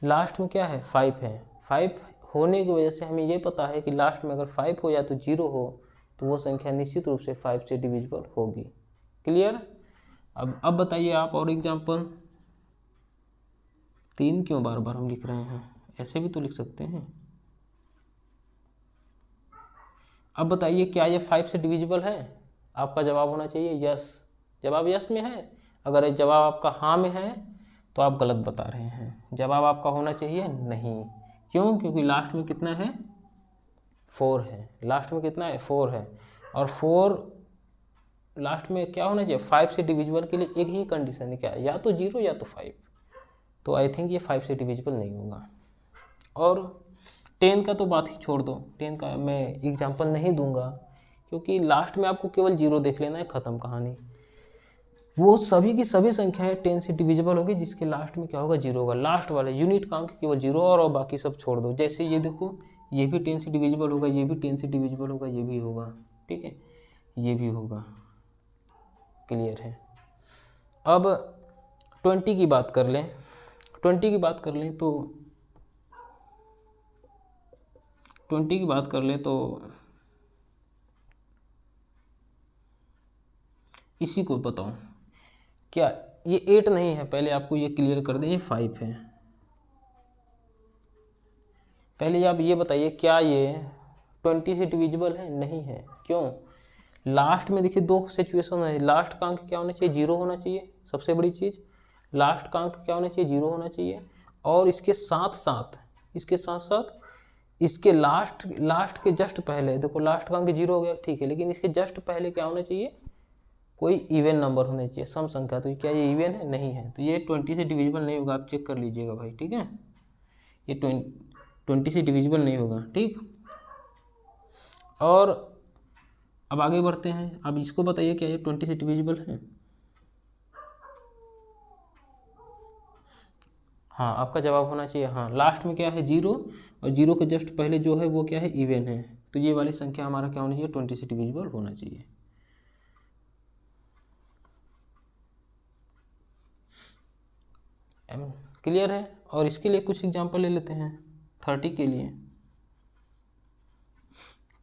लास्ट में क्या है? 5 है। 5 होने की वजह से हमें ये पता है कि लास्ट में अगर 5 हो या तो 0 हो, तो वो संख्या निश्चित रूप से 5 से डिविजिबल होगी। क्लियर? अब बताइए आप और एग्जाम्पल। 3 क्यों बार बार हम लिख रहे हैं? ऐसे भी तो लिख सकते हैं। अब बताइए, क्या ये 5 से डिविजिबल है? आपका जवाब होना चाहिए यस। जवाब यस में है। अगर जवाब आपका हाँ में है तो आप गलत बता रहे हैं। जवाब आपका होना चाहिए नहीं। क्यों? क्योंकि लास्ट में कितना है? 4 है। लास्ट में कितना है? 4 है, और 4 लास्ट में क्या होना चाहिए? 5 से डिविजिबल के लिए एक ही कंडीशन है, क्या? या तो 0 या तो 5। तो आई थिंक ये 5 से डिविजिबल नहीं होगा। और 10 का तो बात ही छोड़ दो, 10 का मैं एग्जाम्पल नहीं दूंगा, क्योंकि लास्ट में आपको केवल 0 देख लेना है, ख़त्म कहानी। वो सभी की सभी संख्याएं 10 से डिविजिबल होगी जिसके लास्ट में क्या होगा? 0 होगा। लास्ट वाले यूनिट का अंक केवल 0, और बाकी सब छोड़ दो। जैसे ये देखो, ये भी 10 से डिविजिबल होगा, ये भी 10 से डिविजिबल होगा, ये भी होगा। ठीक है, ये भी होगा। क्लियर है? अब 20 की बात कर लें। 20 की बात कर लें तो 20 की बात कर लें तो इसी को बताऊं, क्या ये 8 नहीं है? पहले आपको ये क्लियर कर दें, ये 5 है। पहले आप ये बताइए, क्या ये 20 से डिविजिबल है? नहीं है। क्यों? लास्ट में देखिए 2 सिचुएशन है। लास्ट का अंक क्या होना चाहिए? 0 होना चाहिए, सबसे बड़ी चीज़। लास्ट का अंक क्या होना चाहिए? 0 होना चाहिए, और इसके साथ साथ इसके लास्ट के जस्ट पहले, देखो लास्ट का अंक 0 हो गया ठीक है, लेकिन इसके जस्ट पहले क्या होना चाहिए, कोई इवन नंबर होना चाहिए, सम संख्या। तो क्या ये इवन है? नहीं है, तो ये 20 से डिविजिबल नहीं होगा, आप चेक कर लीजिएगा भाई, ठीक है। ये 20 से डिविजिबल नहीं होगा, ठीक। और अब आगे बढ़ते हैं, अब इसको बताइए क्या ये 20 से डिविजिबल है? हाँ, आपका जवाब होना चाहिए हाँ। लास्ट में क्या है 0, और 0 के जस्ट पहले जो है वो क्या है, इवन है। तो ये वाली संख्या हमारा क्या होनी चाहिए, 20 से डिविजिबल होना चाहिए। क्लियर है? और इसके लिए कुछ एग्जांपल ले लेते हैं 30 के लिए।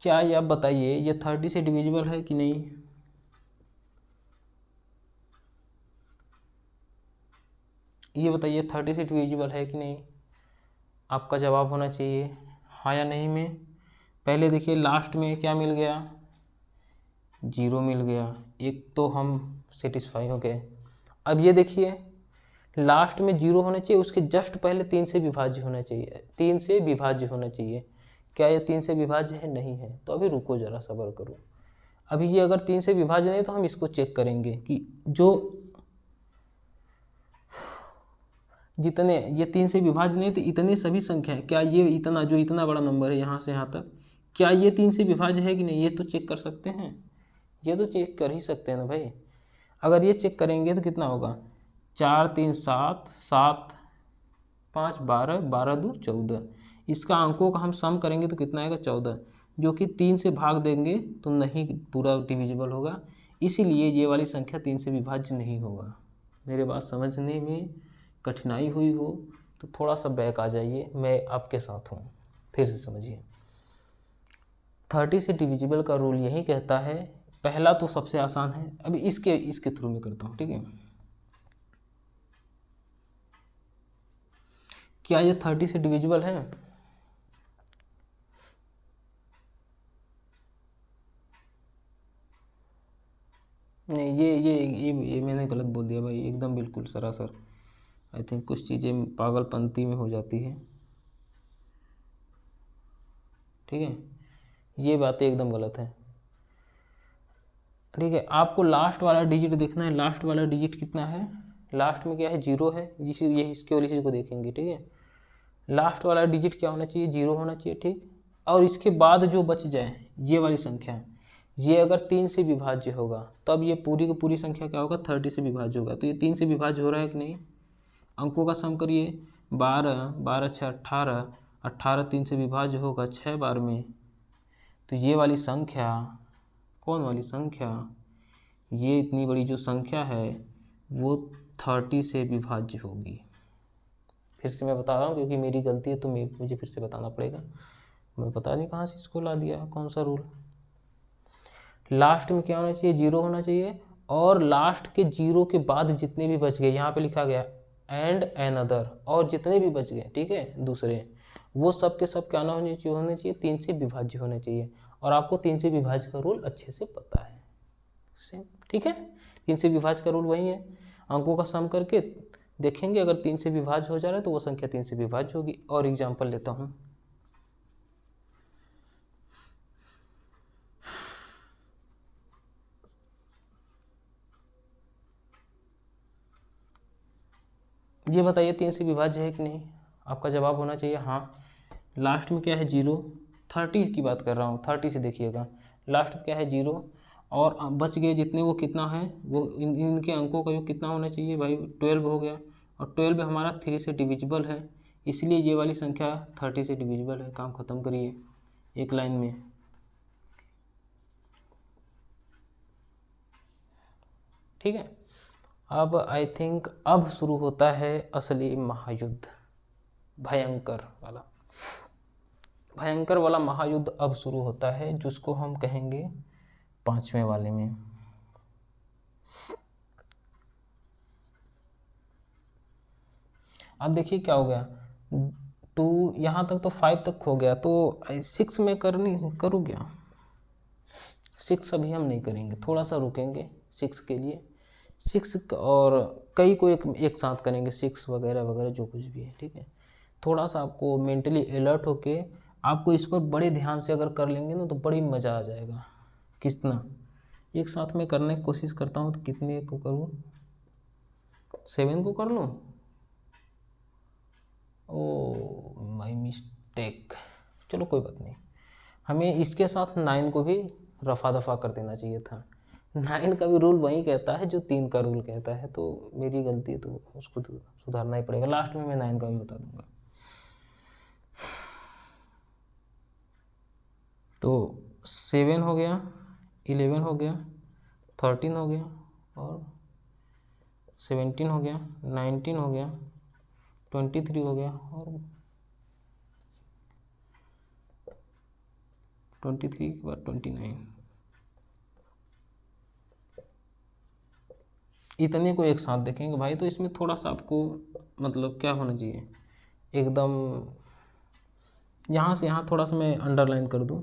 क्या ये आप बताइए, ये 30 से डिविजिबल है कि नहीं? ये बताइए 30 से डिविजिबल है कि नहीं? आपका जवाब होना चाहिए हाँ या नहीं में। पहले देखिए लास्ट में क्या मिल गया, 0 मिल गया, एक तो हम सेटिस्फाई हो गए। अब ये देखिए लास्ट में 0 होना चाहिए, उसके जस्ट पहले 3 से विभाज्य होना चाहिए, 3 से विभाज्य होना चाहिए। क्या ये 3 से विभाज्य है? नहीं है। तो अभी रुको जरा, सब्र करो। अभी ये अगर 3 से विभाज्य नहीं तो हम इसको चेक करेंगे कि जो जितने ये 3 से विभाज्य नहीं तो इतने सभी संख्याएं, क्या ये इतना जो इतना बड़ा नंबर है यहाँ से यहाँ तक, क्या ये 3 से विभाज्य है कि नहीं? ये तो चेक कर सकते हैं, ये तो चेक कर ही सकते हैं ना भाई। अगर ये चेक करेंगे तो कितना होगा, 4 3 7 7 5 12 12 2 14। इसका अंकों का हम सम करेंगे तो कितना आएगा 14, जो कि 3 से भाग देंगे तो नहीं पूरा डिविजिबल होगा, इसीलिए ये वाली संख्या 3 से विभाज्य नहीं होगा। मेरे बात समझने में कठिनाई हुई हो तो थोड़ा सा बैक आ जाइए, मैं आपके साथ हूँ, फिर से समझिए। 30 से डिविजिबल का रूल यही कहता है, पहला तो सबसे आसान है, अभी इसके थ्रू में करता हूँ, ठीक है। क्या ये 30 से डिविजिबल है? नहीं, ये मैंने गलत बोल दिया भाई, एकदम बिल्कुल सरासर। आई थिंक कुछ चीज़ें पागलपंती में हो जाती है, ठीक है, ये बातें एकदम गलत है, ठीक है। आपको लास्ट वाला डिजिट देखना है, लास्ट वाला डिजिट कितना है, लास्ट में क्या है 0 है, ये इसके और इसी को देखेंगे, ठीक है। लास्ट वाला डिजिट क्या होना चाहिए, 0 होना चाहिए, ठीक। और इसके बाद जो बच जाए ये वाली संख्या, ये अगर 3 से विभाज्य होगा तब ये पूरी की पूरी संख्या क्या होगा, 30 से विभाज्य होगा। तो ये 3 से विभाज्य हो रहा है कि नहीं? अंकों का सम करिए, 12 12 6 18, 18 3 से विभाज्य होगा 6 बार में। तो ये वाली संख्या, कौन वाली संख्या, ये इतनी बड़ी जो संख्या है वो 30 से विभाज्य होगी। फिर से मैं बता रहा हूँ क्योंकि मेरी गलती है तो मुझे फिर से बताना पड़ेगा, मैं पता नहीं कहाँ से इसको ला दिया, कौन सा रूल। लास्ट में क्या होना चाहिए, 0 होना चाहिए, और लास्ट के 0 के बाद जितने भी बच गए, यहाँ पे लिखा गया एंड अनदर, और जितने भी बच गए, ठीक है, दूसरे, वो सब के सब क्या होने चाहिए 3 से विभाज्य होने चाहिए। और आपको 3 से विभाज्य का रूल अच्छे से पता है, सेम, ठीक है। 3 से विभाज्य का रूल वही है, अंकों का सम करके देखेंगे, अगर 3 से विभाज्य हो जा रहा है तो वो संख्या 3 से विभाज्य होगी। और एग्जाम्पल लेता हूँ, ये बताइए 3 से विभाज्य है कि नहीं? आपका जवाब होना चाहिए हाँ। लास्ट में क्या है 0, 30 की बात कर रहा हूँ, 30 से देखिएगा, लास्ट में क्या है 0, और बच गए जितने वो कितना है, वो इनके अंकों का योग कितना होना चाहिए भाई, 12 हो गया, और 12 हमारा 3 से डिविजिबल है, इसलिए ये वाली संख्या 30 से डिविजिबल है। काम खत्म करिए एक लाइन में, ठीक है। अब आई थिंक अब शुरू होता है असली महायुद्ध, भयंकर वाला महायुद्ध अब शुरू होता है, जिसको हम कहेंगे 5वें वाले में। अब देखिए क्या हो गया, 2 यहाँ तक तो 5 तक हो गया, तो 6 में करूँ क्या? 6 अभी हम नहीं करेंगे, थोड़ा सा रुकेंगे 6 के लिए, 6 और कई को एक साथ करेंगे, 6 वगैरह वगैरह जो कुछ भी है, ठीक है। थोड़ा सा आपको मेंटली अलर्ट होके आपको इस पर बड़े ध्यान से अगर कर लेंगे ना तो बड़ी मज़ा आ जाएगा। कितना एक साथ में करने की कोशिश करता हूँ तो कितने को करूँ, 7 को कर लूँ। ओ माय मिस्टेक, चलो कोई बात नहीं, हमें इसके साथ 9 को भी रफा दफा कर देना चाहिए था। 9 का भी रूल वही कहता है जो 3 का रूल कहता है, तो मेरी गलती है, तो उसको तो सुधारना ही पड़ेगा। लास्ट में मैं 9 का भी बता दूंगा। तो 7 हो गया, 11 हो गया, 13 हो गया, और 17 हो गया, 19 हो गया, 23 हो गया, और 23 के बाद 29। इतने को एक साथ देखेंगे भाई, तो इसमें थोड़ा सा आपको मतलब क्या होना चाहिए, एकदम यहाँ से यहाँ थोड़ा सा मैं अंडरलाइन कर दूँ,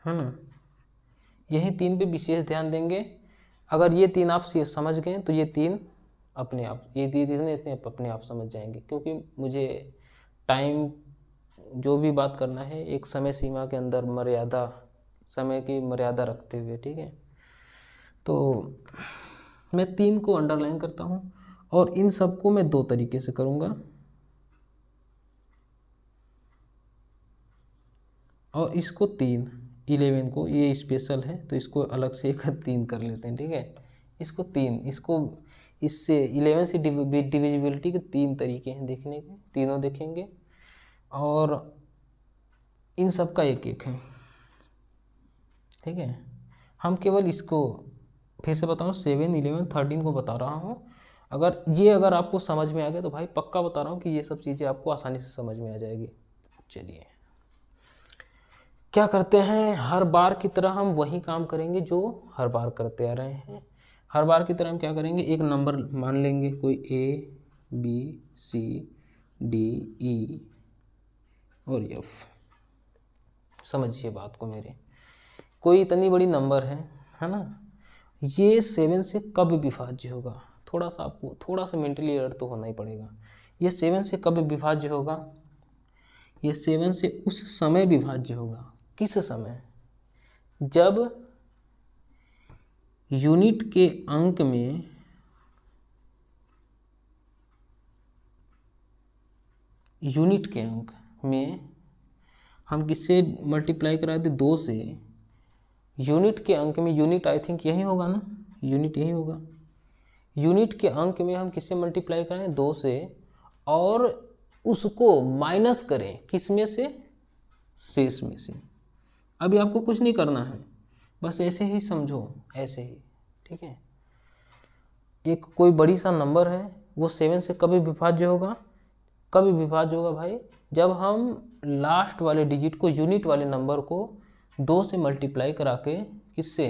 है ना। यही 3 पे विशेष ध्यान देंगे। अगर ये 3 आप समझ गए तो ये 3 अपने आप, ये इतने अपने आप समझ जाएंगे, क्योंकि मुझे टाइम जो भी बात करना है एक समय सीमा के अंदर, मर्यादा, समय की मर्यादा रखते हुए, ठीक है। तो मैं 3 को अंडरलाइन करता हूँ, और इन सबको मैं 2 तरीके से करूँगा, और इसको 3, 11 को, ये स्पेशल है तो इसको अलग से एक 3 कर लेते हैं, ठीक है। इसको 3, इसको इससे 11 से डिविजिबिलिटी के 3 तरीके हैं देखने के, तीनों देखेंगे, और इन सब का एक एक है, ठीक है। हम केवल इसको फिर से बताऊँ, 7, 11, 13 को बता रहा हूँ। अगर आपको समझ में आ गया तो भाई पक्का बता रहा हूँ कि ये सब चीज़ें आपको आसानी से समझ में आ जाएगी। चलिए क्या करते हैं, हर बार की तरह हम वही काम करेंगे जो हर बार करते आ रहे हैं। हर बार की तरह हम क्या करेंगे, एक नंबर मान लेंगे, कोई A B C D E और F। समझिए बात को मेरे, कोई इतनी बड़ी नंबर है ना, ये 7 से कब विभाज्य होगा, थोड़ा सा आपको थोड़ा सा मेंटली अलर्ट तो होना ही पड़ेगा। ये 7 से कब विभाज्य होगा, ये 7 से उस समय विभाज्य होगा। किस समय, जब यूनिट के अंक में हम किससे मल्टीप्लाई करा दें, 2 से। यूनिट के अंक में, यूनिट आई थिंक यही होगा ना, यूनिट यही होगा। यूनिट के अंक में हम किससे मल्टीप्लाई करें, 2 से, और उसको माइनस करें किस में से, शेष में से। अभी आपको कुछ नहीं करना है, बस ऐसे ही समझो, ऐसे ही, ठीक है। एक कोई बड़ी सा नंबर है, वो 7 से कभी विभाज्य होगा, कभी विभाज्य होगा भाई, जब हम लास्ट वाले डिजिट को, यूनिट वाले नंबर को 2 से मल्टीप्लाई करा के किससे,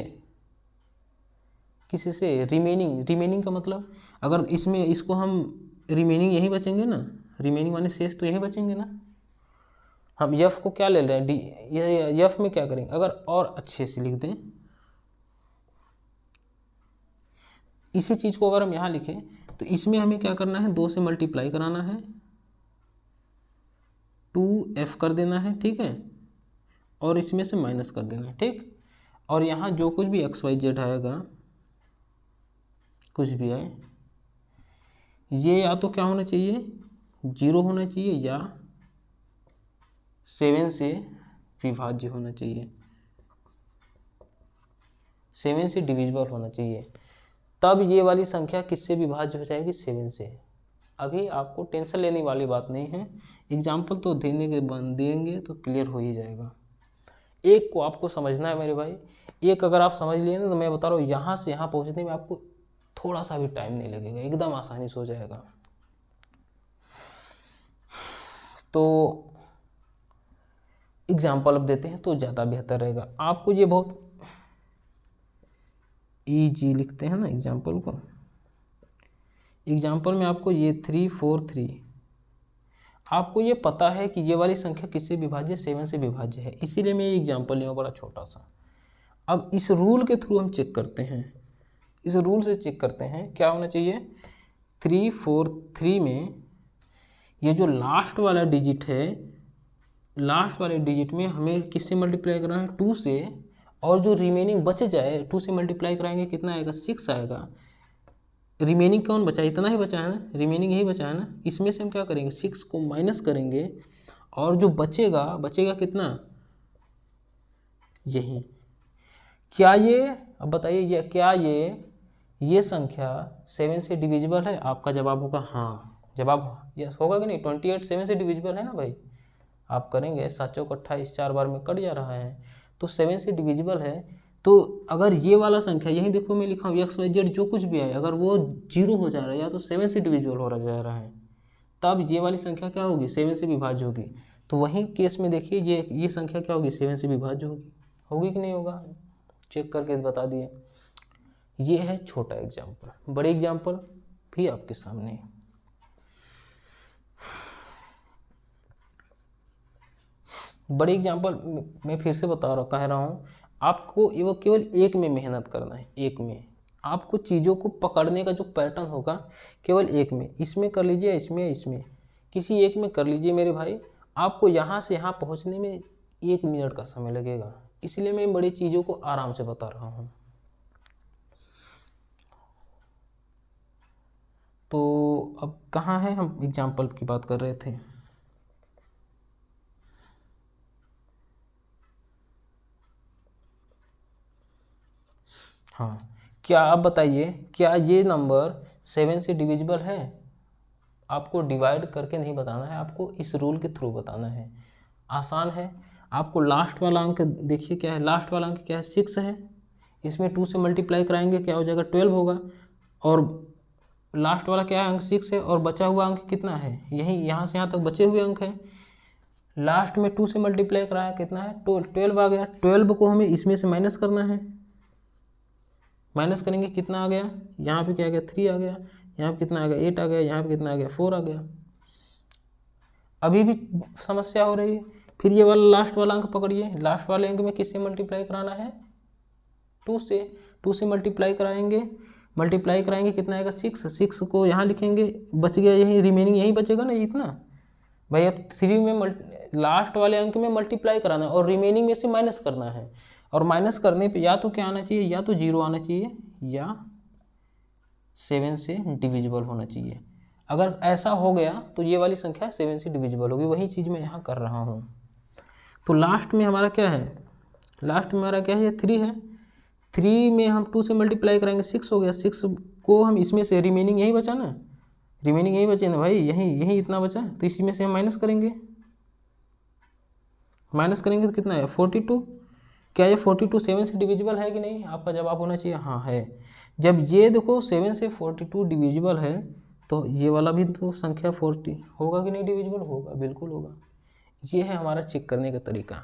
किसी से रिमेनिंग का मतलब, अगर इसमें इसको हम रिमेनिंग यही बचेंगे ना, रिमेनिंग माने शेष तो यही बचेंगे ना। हम यफ को क्या ले रहे हैं, यफ में क्या करेंगे, अगर और अच्छे से लिख दें, इसी चीज़ को अगर हम यहाँ लिखें तो इसमें हमें क्या करना है, 2 से मल्टीप्लाई कराना है, 2f कर देना है, ठीक है, और इसमें से माइनस कर देना है, ठीक। और यहाँ जो कुछ भी XYZ आएगा, कुछ भी आए, ये या तो क्या होना चाहिए, 0 होना चाहिए, या 7 से विभाज्य होना चाहिए, 7 से डिविजिबल होना चाहिए, तब ये वाली संख्या किससे विभाज्य हो जाएगी, 7 से। अभी आपको टेंशन लेने वाली बात नहीं है, एग्जाम्पल तो देंगे तो क्लियर हो ही जाएगा। एक को आपको समझना है मेरे भाई, एक अगर आप समझ लिए ना तो मैं बता रहा हूँ, यहाँ से यहाँ पहुँचने में आपको थोड़ा सा भी टाइम नहीं लगेगा, एकदम आसानी से हो जाएगा। तो एग्जाम्पल अब देते हैं तो ज़्यादा बेहतर रहेगा। आपको ये बहुत ईजी लिखते हैं ना एग्जाम्पल को, एग्जाम्पल में आपको ये 3 4 3, आपको ये पता है कि ये वाली संख्या किससे विभाज्य, 7 से विभाज्य है, इसीलिए मैं ये एग्जाम्पल लिया बड़ा छोटा सा। अब इस रूल के थ्रू हम चेक करते हैं, इस रूल से चेक करते हैं क्या होना चाहिए, 3 4 3 में ये जो लास्ट वाला डिजिट है, लास्ट वाले डिजिट में हमें किससे मल्टीप्लाई करना है, 2 से, और जो रिमेनिंग बच जाए 2 से मल्टीप्लाई कराएंगे कितना आएगा, 6 आएगा। रिमेनिंग कौन बचा, इतना ही बचा है ना, रिमेनिंग यही बचा है ना। इसमें से हम क्या करेंगे, 6 को माइनस करेंगे और जो बचेगा, बचेगा कितना, यही। क्या ये, अब बताइए ये क्या ये संख्या 7 से डिविजिबल है? आपका जवाब होगा हाँ, जवाब यस होगा कि नहीं। 28 7 से डिविजिबल है ना भाई। आप करेंगे 7 चौक 28, 4 बार में कट जा रहा है, तो 7 से डिविजिबल है। तो अगर ये वाला संख्या, यही देखो मैं लिखा हूँ XYZ जो कुछ भी है, अगर वो 0 हो जा रहा है या तो 7 से डिविजिबल हो जा रहा है, तब ये वाली संख्या क्या होगी, 7 से विभाज्य होगी। तो वही केस में देखिए ये संख्या क्या होगी, 7 से विभाज्य होगी। होगी कि नहीं होगा, चेक करके बता दिए। ये है छोटा एग्जाम्पल। बड़े एग्जाम्पल भी आपके सामने है। बड़े एग्जाम्पल मैं फिर से कह रहा हूँ, आपको वो केवल एक में मेहनत करना है, एक में। आपको चीज़ों को पकड़ने का जो पैटर्न होगा केवल एक में, इसमें कर लीजिए, इसमें किसी एक में कर लीजिए मेरे भाई। आपको यहाँ से यहाँ पहुँचने में 1 मिनट का समय लगेगा, इसलिए मैं बड़ी चीज़ों को आराम से बता रहा हूँ। तो अब कहाँ है, हम एग्जाम्पल की बात कर रहे थे। हाँ, क्या आप बताइए, क्या ये नंबर 7 से डिविजिबल है? आपको डिवाइड करके नहीं बताना है, आपको इस रूल के थ्रू बताना है। आसान है। आपको लास्ट वाला अंक देखिए क्या है, लास्ट वाला अंक क्या है, 6 है। इसमें 2 से मल्टीप्लाई कराएंगे क्या हो जाएगा, 12 होगा। और लास्ट वाला क्या है, अंक 6 है, और बचा हुआ अंक कितना है, यही यहाँ से यहाँ तक बचे हुए अंक हैं। लास्ट में 2 से मल्टीप्लाई कराया कितना है, 12 आ गया। 12 को हमें इसमें से माइनस करना है। माइनस करेंगे कितना आ गया, यहाँ पे क्या आ गया, 3 आ गया। यहाँ पे कितना आ गया, 8 आ गया। यहाँ पे कितना आ गया, 4 आ गया। अभी भी समस्या हो रही है। फिर ये वाला लास्ट वाला अंक पकड़िए। लास्ट वाले अंक में किससे मल्टीप्लाई कराना है, 2 से। 2 से मल्टीप्लाई कराएंगे कितना आएगा, 6 को यहाँ लिखेंगे, बच गया यही, रिमेनिंग यही बचेगा ना इतना भाई। अब 3 में लास्ट वाले अंक में मल्टीप्लाई कराना है और रिमेनिंग में से माइनस करना है। और माइनस करने पे या तो क्या आना चाहिए, या तो 0 आना चाहिए, या 7 से डिविजिबल होना चाहिए। अगर ऐसा हो गया तो ये वाली संख्या 7 से डिविजिबल होगी। वही चीज़ मैं यहाँ कर रहा हूँ। तो लास्ट में हमारा क्या है, लास्ट में हमारा क्या है, 3 है। 3 में हम 2 से मल्टीप्लाई कराएंगे, 6 हो गया। 6 को हम इसमें से, रिमेनिंग यही बचा ना, रिमेनिंग यही बचे ना भाई, यही इतना बचा। तो इसी में से हम माइनस करेंगे तो कितना है, 42। क्या ये 42 7 से डिविजिबल है कि नहीं? आपका जवाब होना चाहिए हाँ है। जब ये देखो 7 से 42 डिविजिबल है, तो ये वाला भी तो संख्या 40 होगा कि नहीं डिविजिबल? होगा, बिल्कुल होगा। ये है हमारा चेक करने का तरीका।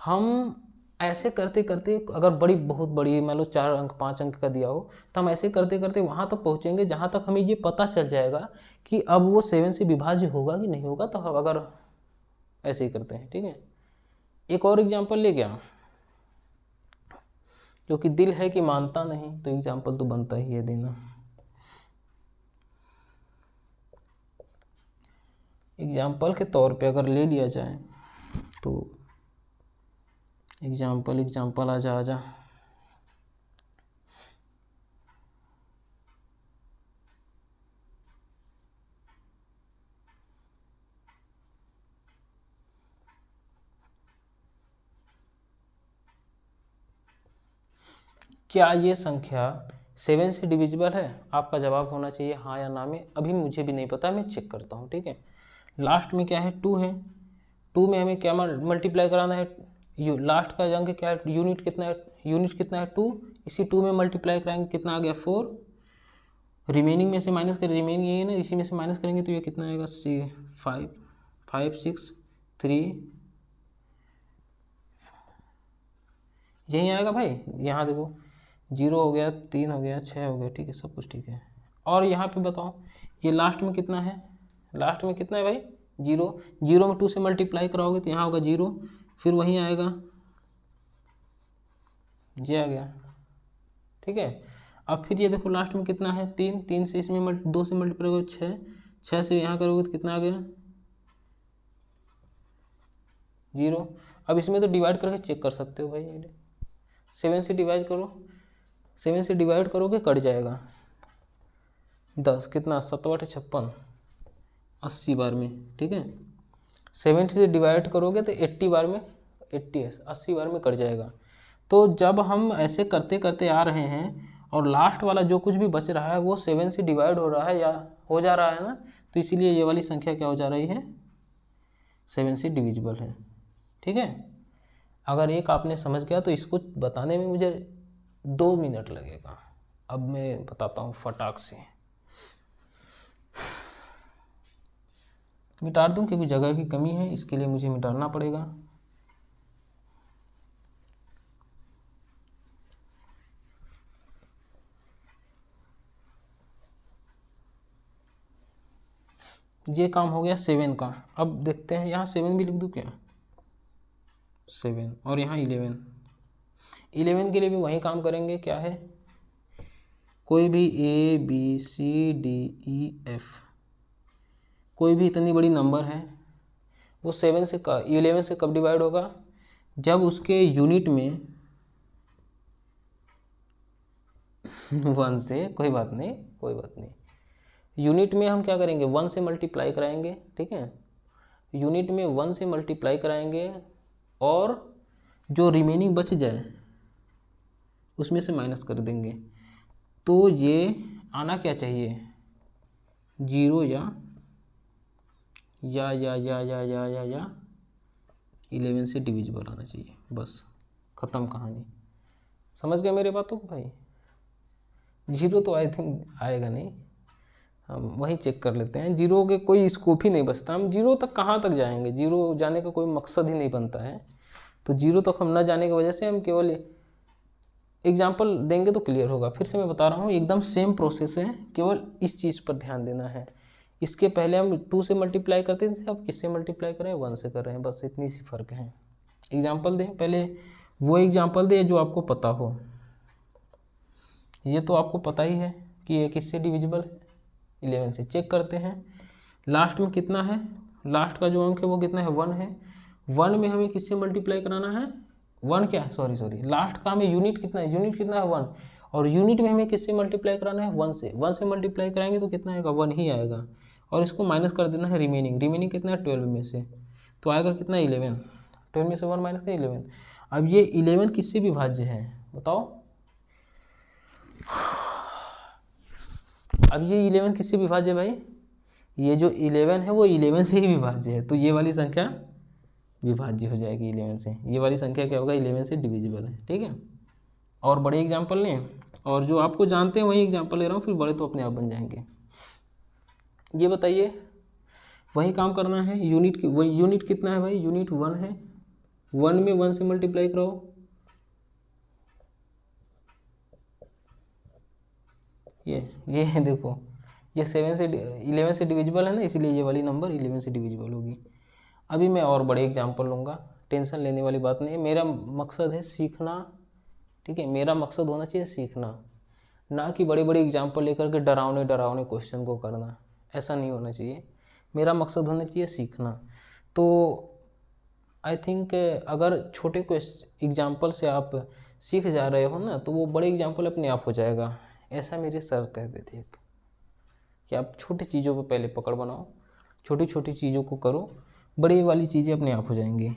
हम ऐसे करते करते, अगर बहुत बड़ी मान लो 4 अंक 5 अंक का दिया हो, तो हम ऐसे करते करते वहाँ तक पहुँचेंगे जहाँ तक हमें ये पता चल जाएगा कि अब वो 7 से विभाज्य होगा कि नहीं होगा। तो हम अगर ऐसे ही करते हैं, ठीक है। एक और एग्जाम्पल ले गया, क्योंकि दिल है कि मानता नहीं, तो एग्जाम्पल तो बनता ही है देना। एग्जाम्पल के तौर पे अगर ले लिया जाए तो एग्जाम्पल आजा क्या ये संख्या 7 से डिविजिबल है? आपका जवाब होना चाहिए हाँ या ना में। अभी मुझे भी नहीं पता, मैं चेक करता हूँ, ठीक है। लास्ट में क्या है, 2 है। 2 में हमें क्या मल्टीप्लाई कराना है, लास्ट का अंक क्या है, यूनिट कितना है 2। इसी 2 में मल्टीप्लाई कराएंगे, कितना आ गया 4। रिमेनिंग में से माइनस करें, रिमेनिंग यही है ना, इसी में से माइनस करेंगे तो ये कितना आएगा, 5 6 3, यही आएगा भाई। यहाँ देखो 0 हो गया, 3 हो गया, 6 हो गया, ठीक है, सब कुछ ठीक है। और यहाँ पे बताओ ये लास्ट में कितना है, लास्ट में कितना है भाई, 0। 0 में 2 से मल्टीप्लाई कराओगे तो यहाँ होगा 0, फिर वहीं आएगा, ये आ गया, ठीक है। अब फिर ये देखो लास्ट में कितना है, 3 से इसमें 2 से मल्टीप्लाई करो, 6 6 से यहाँ करोगे तो कितना आ गया 0। अब इसमें तो डिवाइड करके चेक कर सकते हो भाई, 7 से डिवाइड करो, 7 से डिवाइड करोगे कट जाएगा 10, कितना 7/56 80 बार में, ठीक है। 70 से डिवाइड करोगे तो 80 बार में 80 बार में कट जाएगा। तो जब हम ऐसे करते करते आ रहे हैं और लास्ट वाला जो कुछ भी बच रहा है वो 7 से डिवाइड हो रहा है या हो जा रहा है ना, तो इसीलिए ये वाली संख्या क्या हो जा रही है 7 से डिविजिबल है, ठीक है। अगर एक आपने समझ गया तो इसको बताने में मुझे 2 मिनट लगेगा। अब मैं बताता हूँ फटाक से, मिटा दूँ क्योंकि जगह की कमी है, इसके लिए मुझे मिटाना पड़ेगा। ये काम हो गया 7 का। अब देखते हैं यहाँ 7 भी लिख दूँ क्या, 7 और यहाँ 11 के लिए भी वही काम करेंगे। क्या है, कोई भी ABCDEF कोई भी इतनी बड़ी नंबर है वो 7 से 11 से कब डिवाइड होगा, जब उसके यूनिट में 1 से, कोई बात नहीं, यूनिट में हम क्या करेंगे 1 से मल्टीप्लाई कराएंगे, ठीक है। यूनिट में 1 से मल्टीप्लाई कराएंगे और जो रिमेनिंग बच जाए उसमें से माइनस कर देंगे। तो ये आना क्या चाहिए 0 या 11 से डिविजिबल आना चाहिए, बस ख़त्म कहानी। समझ गए मेरे बातों को भाई। 0 तो आई थिंक आएगा नहीं, हम वहीं चेक कर लेते हैं। 0 के कोई स्कोप ही नहीं बचता, हम 0 तक कहाँ तक जाएंगे, 0 जाने का कोई मकसद ही नहीं बनता है। तो 0 तक हम न जाने की वजह से हम केवल एग्जाम्पल देंगे तो क्लियर होगा। फिर से मैं बता रहा हूँ एकदम सेम प्रोसेस है, केवल इस चीज़ पर ध्यान देना है। इसके पहले हम 2 से मल्टीप्लाई करते थे, अब किससे मल्टीप्लाई करें 1 से कर रहे हैं, बस इतनी सी फ़र्क है। एग्जाम्पल दें, पहले वो एग्जाम्पल दें जो आपको पता हो। ये तो आपको पता ही है कि ये किससे डिविजिबल है 11 से। चेक करते हैं लास्ट में कितना है, लास्ट का जो अंक है वो कितना है 1 है। 1 में हमें किससे मल्टीप्लाई कराना है 1 क्या सॉरी लास्ट का हमें यूनिट कितना है 1, और यूनिट में हमें किससे मल्टीप्लाई कराना है 1 से। 1 से मल्टीप्लाई कराएंगे तो कितना आएगा 1 ही आएगा, और इसको माइनस कर देना है रिमेनिंग कितना है 12 में से, तो आएगा कितना 11। 12 में से 1 माइनस का 11। अब ये 11 किससे विभाज्य है बताओ, अब ये 11 किससे विभाज्य है भाई, ये जो 11 है वो 11 से ही विभाज्य है। तो ये वाली संख्या विभाज्य हो जाएगी 11 से, ये वाली संख्या क्या होगा 11 से डिविजिबल है, ठीक है। और बड़े एग्जाम्पल लें, और जो आपको जानते हैं वही एग्जाम्पल ले रहा हूँ, फिर बड़े तो अपने आप बन जाएंगे। ये बताइए वही काम करना है, यूनिट कितना है भाई, यूनिट 1 है। 1 में 1 से मल्टीप्लाई कराओ, ये देखो ये 11 से डिविजिबल है ना, इसलिए ये वाली नंबर 11 से डिविजिबल होगी। अभी मैं और बड़े एग्जाम्पल लूँगा, टेंशन लेने वाली बात नहीं है। मेरा मकसद है सीखना, ठीक है। मेरा मकसद होना चाहिए सीखना, ना कि बड़े बड़े एग्जाम्पल लेकर के डरावने क्वेश्चन को करना। ऐसा नहीं होना चाहिए, मेरा मकसद होना चाहिए सीखना। तो आई थिंक अगर छोटे एग्जाम्पल से आप सीख जा रहे हो ना, तो वो बड़े एग्जाम्पल अपने आप हो जाएगा। ऐसा मेरे सर कहते थे कि आप छोटी चीज़ों पर पहले पकड़ बनाओ, छोटी छोटी चीज़ों को करो, बड़ी वाली चीज़ें अपने आप हो जाएंगी।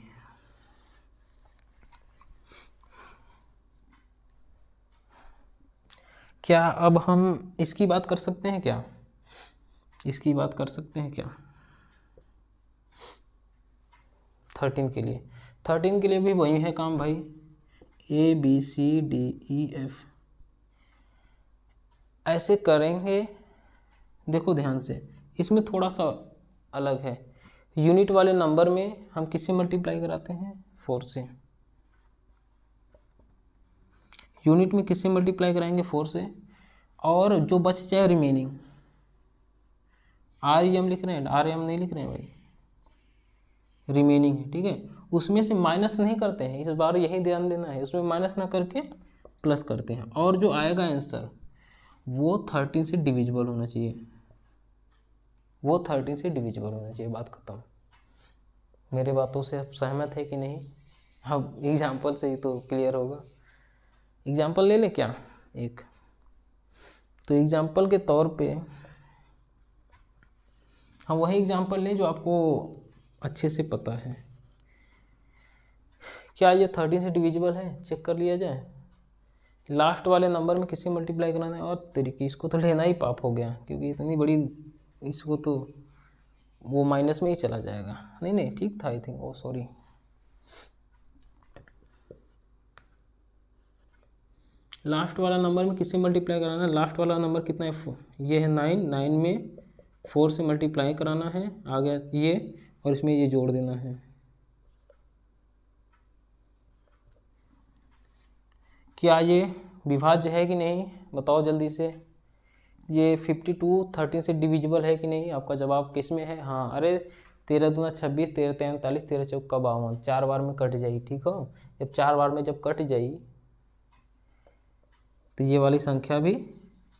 क्या अब हम इसकी बात कर सकते हैं क्या, इसकी बात कर सकते हैं क्या 13 के लिए भी वही है काम भाई, ABCDEF ऐसे करेंगे। देखो ध्यान से, इसमें थोड़ा सा अलग है। यूनिट वाले नंबर में हम किससे मल्टीप्लाई कराते हैं 4 से, यूनिट में किससे मल्टीप्लाई कराएंगे 4 से, और जो बच जाए रिमेनिंग REM लिख रहे हैं, RM नहीं लिख रहे हैं भाई, रिमेनिंग है, ठीक है। उसमें से माइनस नहीं करते हैं, इस बार यही ध्यान देना है, उसमें माइनस ना करके प्लस करते हैं, और जो आएगा आंसर वो 13 से डिविजिबल होना चाहिए, वो 13 से डिविजिबल होना चाहिए, बात खत्म। मेरे बातों से आप सहमत है कि नहीं? अब एग्जाम्पल से ही तो क्लियर होगा। एग्जाम्पल ले लें क्या एक? तो एग्जाम्पल के तौर पे हम वही एग्जाम्पल लें जो आपको अच्छे से पता है। क्या ये 13 से डिविजिबल है? चेक कर लिया जाए। लास्ट वाले नंबर में किससे मल्टीप्लाई कराना है? और तरीके इसको तो लेना ही पाप हो गया, क्योंकि इतनी बड़ी, इसको तो वो माइनस में ही चला जाएगा। नहीं नहीं ठीक था I think, oh sorry. Last वाला नंबर में किससे मल्टीप्लाई कराना है? लास्ट वाला नंबर कितना है? ये है 9, 9 में 4 से मल्टीप्लाई कराना है, आ गया ये, और इसमें ये जोड़ देना है। क्या ये विभाज्य है कि नहीं? बताओ जल्दी से। ये 52 13 से डिविजिबल है कि नहीं? आपका जवाब किस में है? हाँ। अरे 13 दूना 26, 13 3 39, 13 चौका 52, 4 बार में कट जाई। ठीक हो, जब 4 बार में जब कट जाई तो ये वाली संख्या भी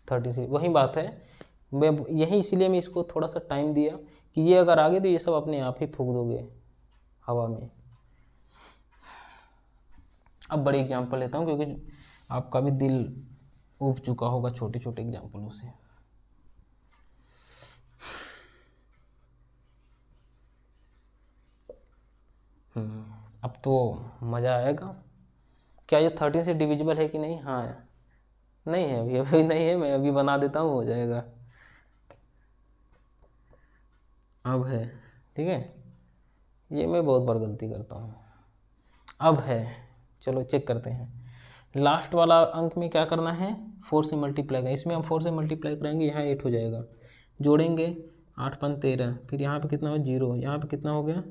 30 से, वही बात है। मैं यही इसीलिए मैं इसको थोड़ा सा टाइम दिया कि ये अगर आगे तो ये सब अपने आप ही फूंक दोगे हवा में। अब बड़े एग्जाम्पल लेता हूँ, क्योंकि आपका भी दिल उब चुका होगा छोटे छोटे एग्जाम्पलों से। अब तो मज़ा आएगा। क्या ये 13 से डिविजिबल है कि नहीं? हाँ। नहीं है अभी, अभी नहीं है, मैं अभी बना देता हूँ, हो जाएगा। अब है, ठीक है। ये मैं बहुत बार गलती करता हूँ। अब है, चलो चेक करते हैं। लास्ट वाला अंक में क्या करना है? 4 से मल्टीप्लाई करें। इसमें हम 4 से मल्टीप्लाई करेंगे, यहाँ 8 हो जाएगा। जोड़ेंगे 8 5 13, फिर यहाँ पे कितना हो? 0। यहाँ पे कितना हो गया?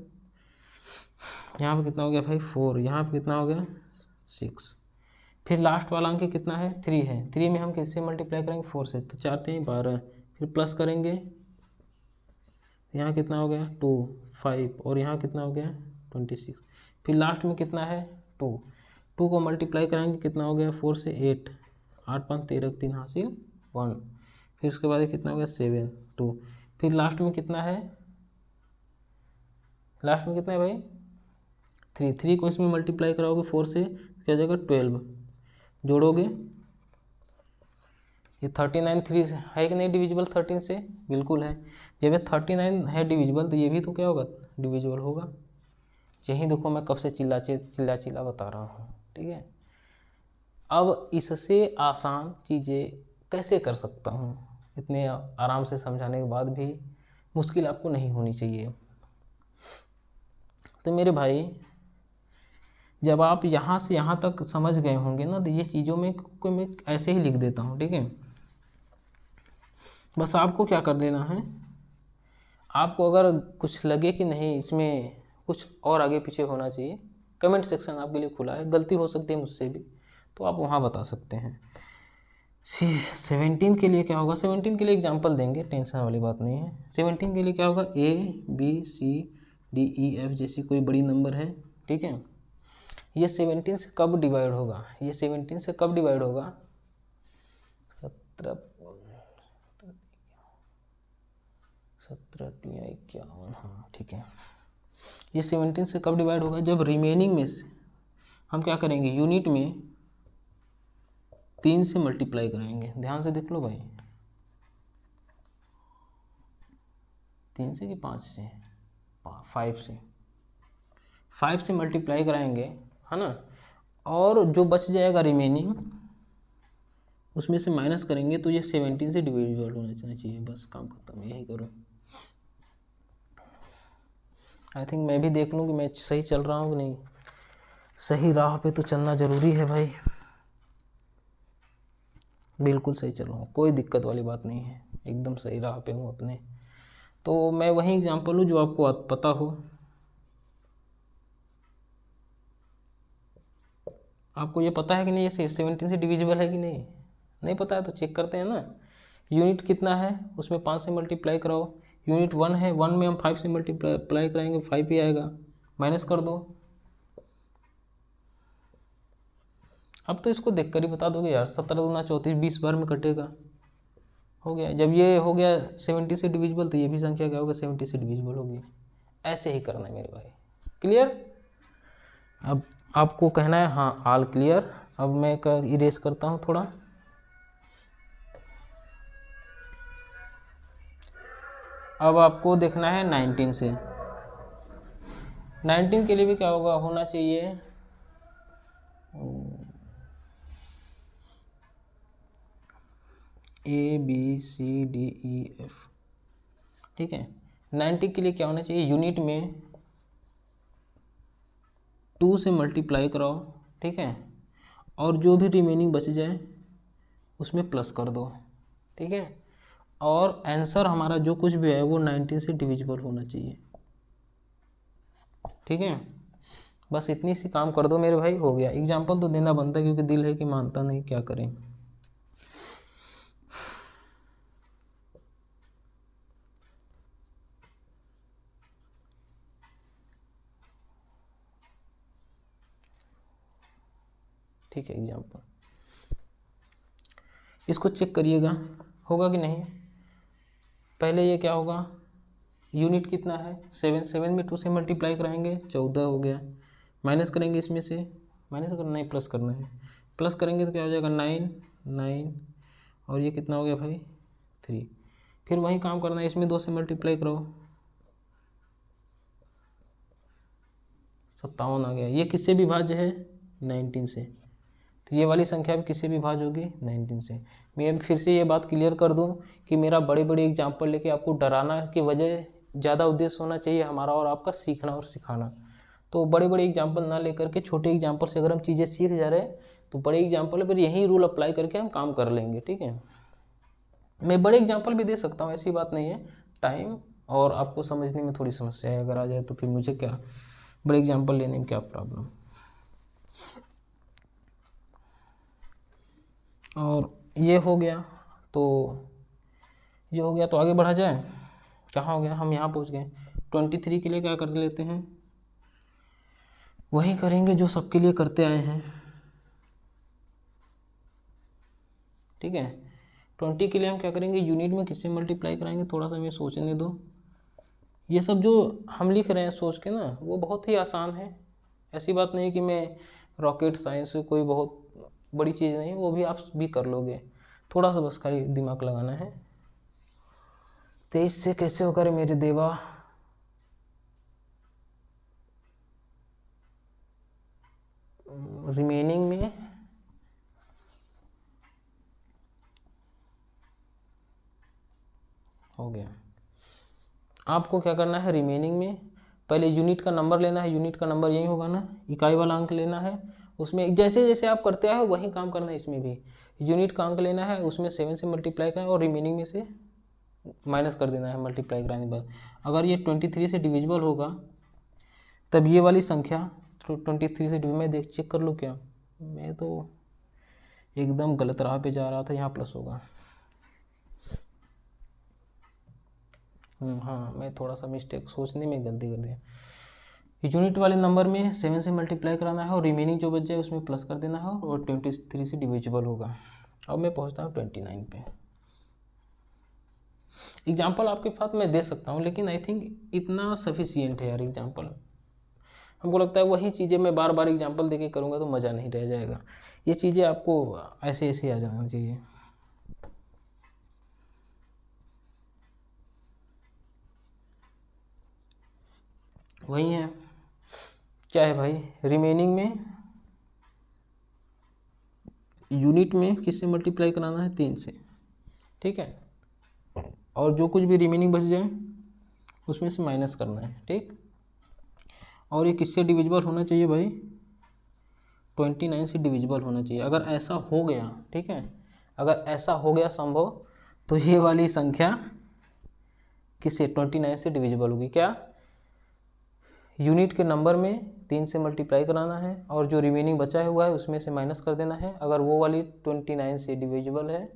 यहाँ पे कितना हो गया भाई? 4। यहाँ पे कितना हो गया? 6। फिर लास्ट वाला अंक कितना है? 3 है। 3 में हम किससे मल्टीप्लाई करेंगे? 4 से। तो 4 3 12, फिर प्लस करेंगे, यहाँ कितना हो गया? 2 5, और यहाँ कितना हो गया? 26। फिर लास्ट में कितना है? 2। 2 को मल्टीप्लाई करेंगे, कितना हो गया? 4 से 8, 8 5 13, 3 हासिल 1। फिर उसके बाद कितना हो गया? 7 2। फिर लास्ट में कितना है? लास्ट में कितना है भाई? 3। 3 को इसमें मल्टीप्लाई कराओगे 4 से, क्या हो जाएगा? 12। जोड़ोगे, ये 39 3 से है कि नहीं डिविजिबल 13 से? बिल्कुल है। जब ये 39 है डिविजिबल, तो ये भी तो क्या होगा? डिविजिबल होगा। यही देखो मैं कब से चिल्ला बता रहा हूँ, ठीक है। अब इससे आसान चीज़ें कैसे कर सकता हूँ? इतने आराम से समझाने के बाद भी मुश्किल आपको नहीं होनी चाहिए। तो मेरे भाई, जब आप यहाँ से यहाँ तक समझ गए होंगे ना, तो ये चीज़ों में को मैं ऐसे ही लिख देता हूँ, ठीक है। बस आपको क्या कर देना है, आपको अगर कुछ लगे कि नहीं इसमें कुछ और आगे पीछे होना चाहिए, कमेंट सेक्शन आपके लिए खुला है। गलती हो सकती है मुझसे भी, तो आप वहाँ बता सकते हैं। 17 के लिए क्या होगा? 17 के लिए एग्जांपल देंगे, टेंशन वाली बात नहीं है। 17 के लिए क्या होगा? ABCDEF जैसी कोई बड़ी नंबर है, ठीक है। ये 17 से कब डिवाइड होगा? ये 17 से कब डिवाइड होगा? 17 17 51, हाँ ठीक है। ये 17 से कब डिवाइड होगा? जब रिमेनिंग में से हम क्या करेंगे? यूनिट में 3 से मल्टीप्लाई करेंगे। ध्यान से देख लो भाई, 3 से कि 5 से? 5 से मल्टीप्लाई कराएंगे, है ना। और जो बच जाएगा रिमेनिंग, उसमें से माइनस करेंगे, तो ये 17 से डिविजिबल होना चाहिए। बस काम खत्म, यही करो। आई थिंक मैं भी देख लूँ कि मैं सही चल रहा हूँ कि नहीं। सही राह पे तो चलना ज़रूरी है भाई। बिल्कुल सही चल रहा हूँ, कोई दिक्कत वाली बात नहीं है, एकदम सही राह पे हूँ अपने। तो मैं वही एग्जांपल हूँ जो आपको पता हो। आपको ये पता है कि नहीं ये 17 से डिविजिबल है कि नहीं? नहीं पता है तो चेक करते हैं ना। यूनिट कितना है, उसमें 5 से मल्टीप्लाई कराओ। यूनिट 1 है, 1 में हम 5 से मल्टीप्लाई कराएंगे, 5 ही आएगा। माइनस कर दो। अब तो इसको देख कर ही बता दोगे यार, 17 दूना 34, 20 बार में कटेगा। हो गया। जब ये हो गया 70 से डिविजिबल तो ये भी संख्या क्या होगा 70 से डिविजिबल होगी। ऐसे ही करना है मेरे भाई। क्लियर? अब आपको कहना है हाँ ऑल क्लियर। अब मैं इरेज करता हूँ थोड़ा। अब आपको देखना है 19 से। 19 के लिए भी क्या होगा, होना चाहिए ABCDEF। ठीक है, 90 के लिए क्या होना चाहिए, यूनिट में 2 से मल्टीप्लाई कराओ। ठीक है, और जो भी रिमेनिंग बच जाए उसमें प्लस कर दो। ठीक है, और आंसर हमारा जो कुछ भी है वो 19 से डिविजिबल होना चाहिए। ठीक है, बस इतनी सी काम कर दो मेरे भाई, हो गया। एग्जाम्पल तो देना बनता है क्योंकि दिल है कि मानता नहीं, क्या करें। ठीक है, एग्जाम्पल इसको चेक करिएगा होगा कि नहीं। पहले ये क्या होगा, यूनिट कितना है 7, 7 में 2 से मल्टीप्लाई कराएंगे 14 हो गया। माइनस करेंगे इसमें से, माइनस करना है प्लस करना है, प्लस करेंगे तो क्या हो जाएगा 9, 9 और ये कितना हो गया भाई 3। फिर वही काम करना है, इसमें 2 से मल्टीप्लाई करो 57 आ गया। ये किससे विभाज्य है 19 से, तो ये वाली संख्या भी किससे विभाज्य होगी 19 से। मैं फिर से ये बात क्लियर कर दूं कि मेरा बड़े बड़े एग्जाम्पल लेके आपको डराना की वजह, ज़्यादा उद्देश्य होना चाहिए हमारा और आपका सीखना और सिखाना। तो बड़े बड़े एग्जाम्पल ना लेकर के छोटे एग्जाम्पल से अगर हम चीज़ें सीख जा रहे हैं तो बड़े एग्जाम्पल पर यही रूल अप्लाई करके हम काम कर लेंगे। ठीक है, मैं बड़े एग्जाम्पल भी दे सकता हूँ, ऐसी बात नहीं है। टाइम और आपको समझने में थोड़ी समस्या है, अगर आ जाए तो फिर मुझे क्या बड़े एग्जाम्पल लेने में क्या प्रॉब्लम। और ये हो गया, तो ये हो गया, तो आगे बढ़ा जाए। कहाँ हो गया, हम यहाँ पहुँच गए। 23 के लिए क्या कर लेते हैं, वही करेंगे जो सबके लिए करते आए हैं। ठीक है, 20 के लिए हम क्या करेंगे, यूनिट में किससे मल्टीप्लाई कराएंगे, थोड़ा सा हमें सोचने दो। ये सब जो हम लिख रहे हैं सोच के ना, वो बहुत ही आसान है। ऐसी बात नहीं कि मैं रॉकेट साइंस कोई बहुत बड़ी चीज़ नहीं, वो भी आप भी कर लोगे, थोड़ा सा बस खाली दिमाग लगाना है। 23 से कैसे होगा रे मेरे देवा, रिमेनिंग में हो गया। आपको क्या करना है, रिमेनिंग में पहले यूनिट का नंबर लेना है। यूनिट का नंबर यही होगा ना, इकाई वाला अंक लेना है। उसमें जैसे जैसे आप करते आए हो वही काम करना है, इसमें भी यूनिट का अंक लेना है, उसमें 7 से मल्टीप्लाई करना है और रिमेनिंग में से माइनस कर देना है मल्टीप्लाई कराने के बाद। अगर ये 23 से डिविजिबल होगा तब ये वाली संख्या 23 से मैं देख चेक कर लूँ क्या, मैं तो एकदम गलत राह पे जा रहा था, यहाँ प्लस होगा। हाँ, मैं थोड़ा सा मिस्टेक सोचने में गलती कर दिया। यूनिट वाले नंबर में 7 से मल्टीप्लाई कराना है और रिमेनिंग जो बच जाए उसमें प्लस कर देना है और 23 से डिविजिबल होगा। अब मैं पहुँचता हूँ 29 पे। एग्जाम्पल आपके साथ मैं दे सकता हूँ लेकिन आई थिंक इतना सफिशियंट है यार एग्जाम्पल। हमको लगता है वही चीज़ें मैं बार बार एग्जाम्पल देके करूँगा तो मज़ा नहीं रह जाएगा। ये चीज़ें आपको ऐसे ऐसे आ जाना चाहिए। वही है, क्या है भाई, रिमेनिंग में यूनिट में किससे मल्टीप्लाई कराना है 3 से। ठीक है, और जो कुछ भी रिमेनिंग बच जाए उसमें से माइनस करना है। ठीक, और ये किससे डिविजिबल होना चाहिए भाई, 29 से डिविजिबल होना चाहिए। अगर ऐसा हो गया, ठीक है, अगर ऐसा हो गया संभव तो ये वाली संख्या किससे 29 से डिविजिबल होगी। क्या, यूनिट के नंबर में 3 से मल्टीप्लाई कराना है और जो रिमेनिंग बचा हुआ है उसमें से माइनस कर देना है। अगर वो वाली 29 से डिविजिबल है